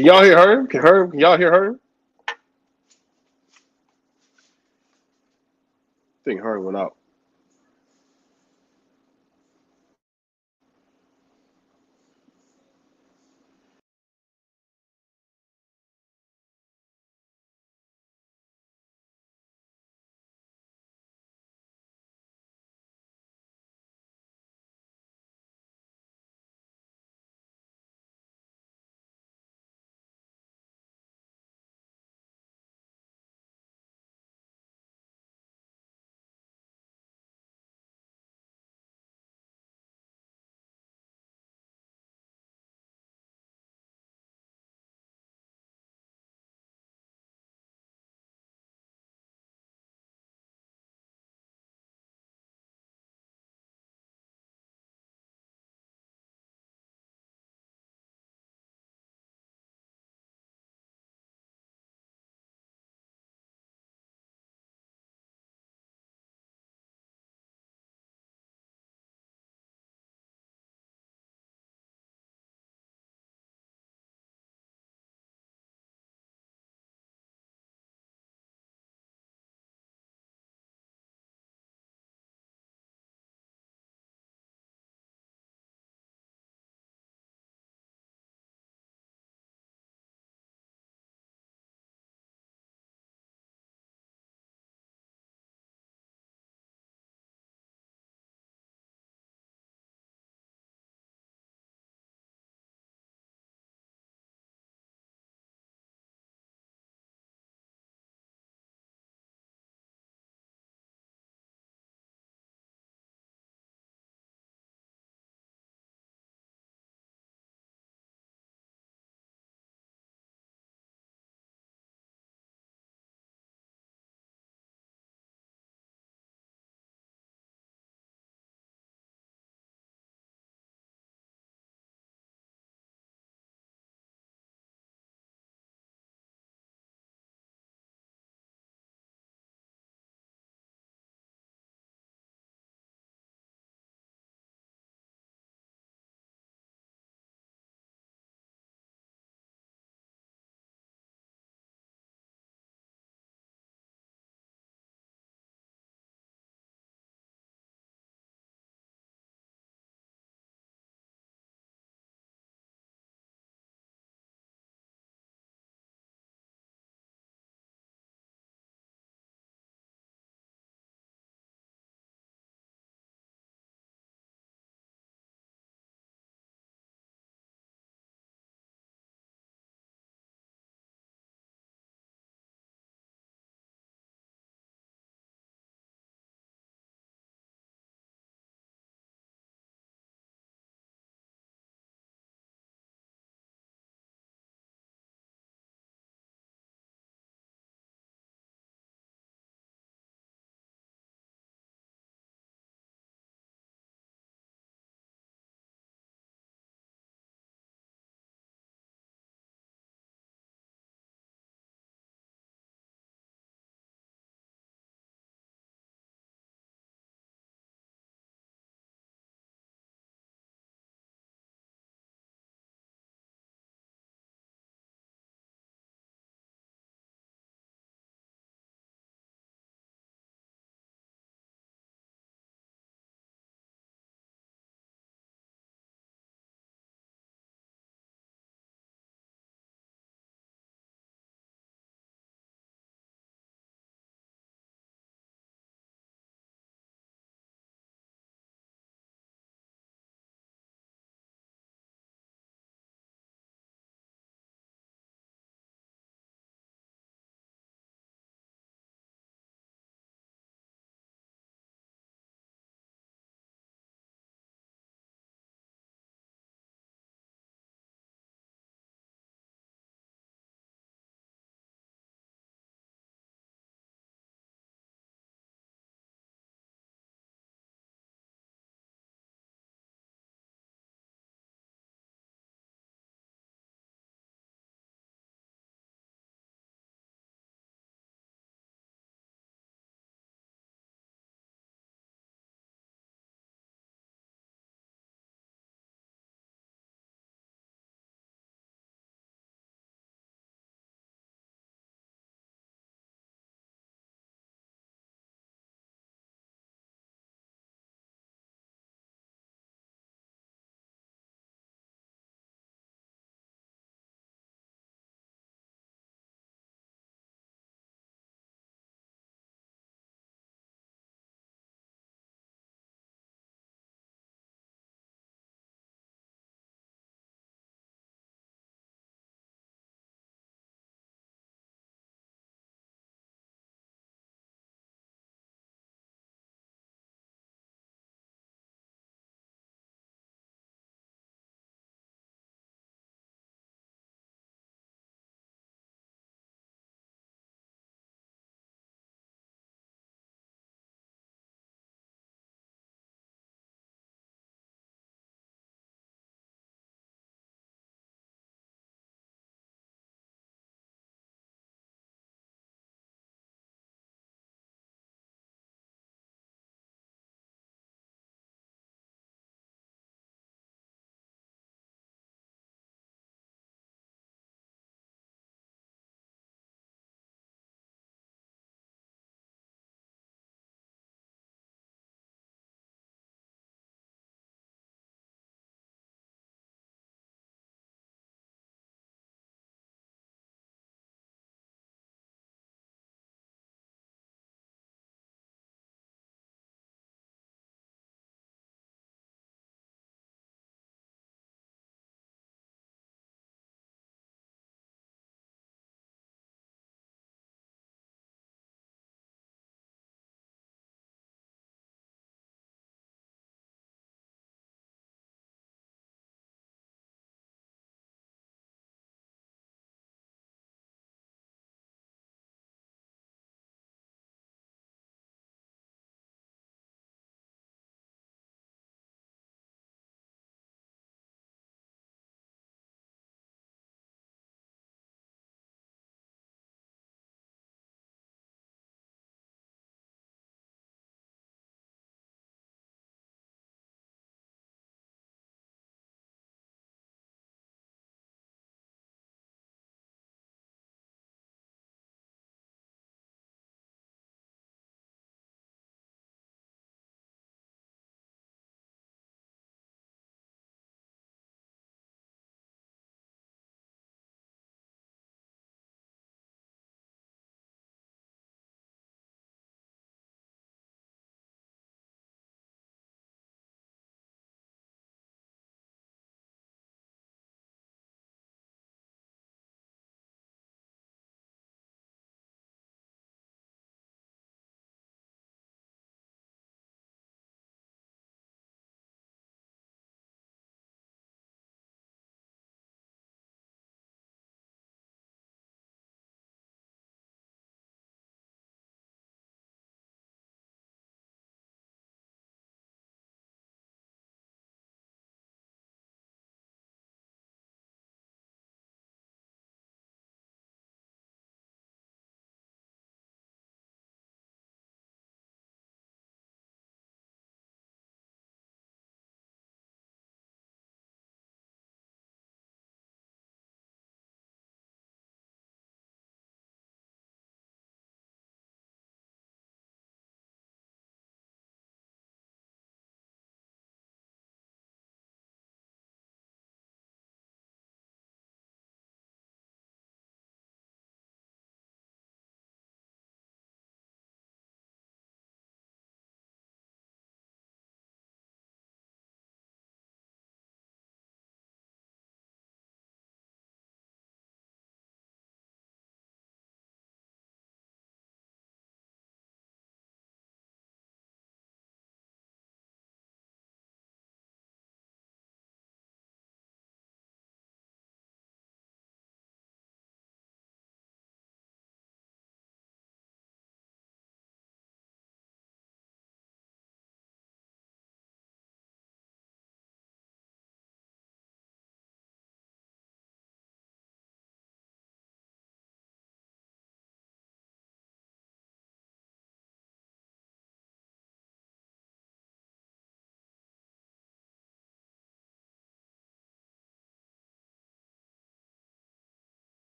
Can y'all hear her? Can y'all hear her? I think her went out.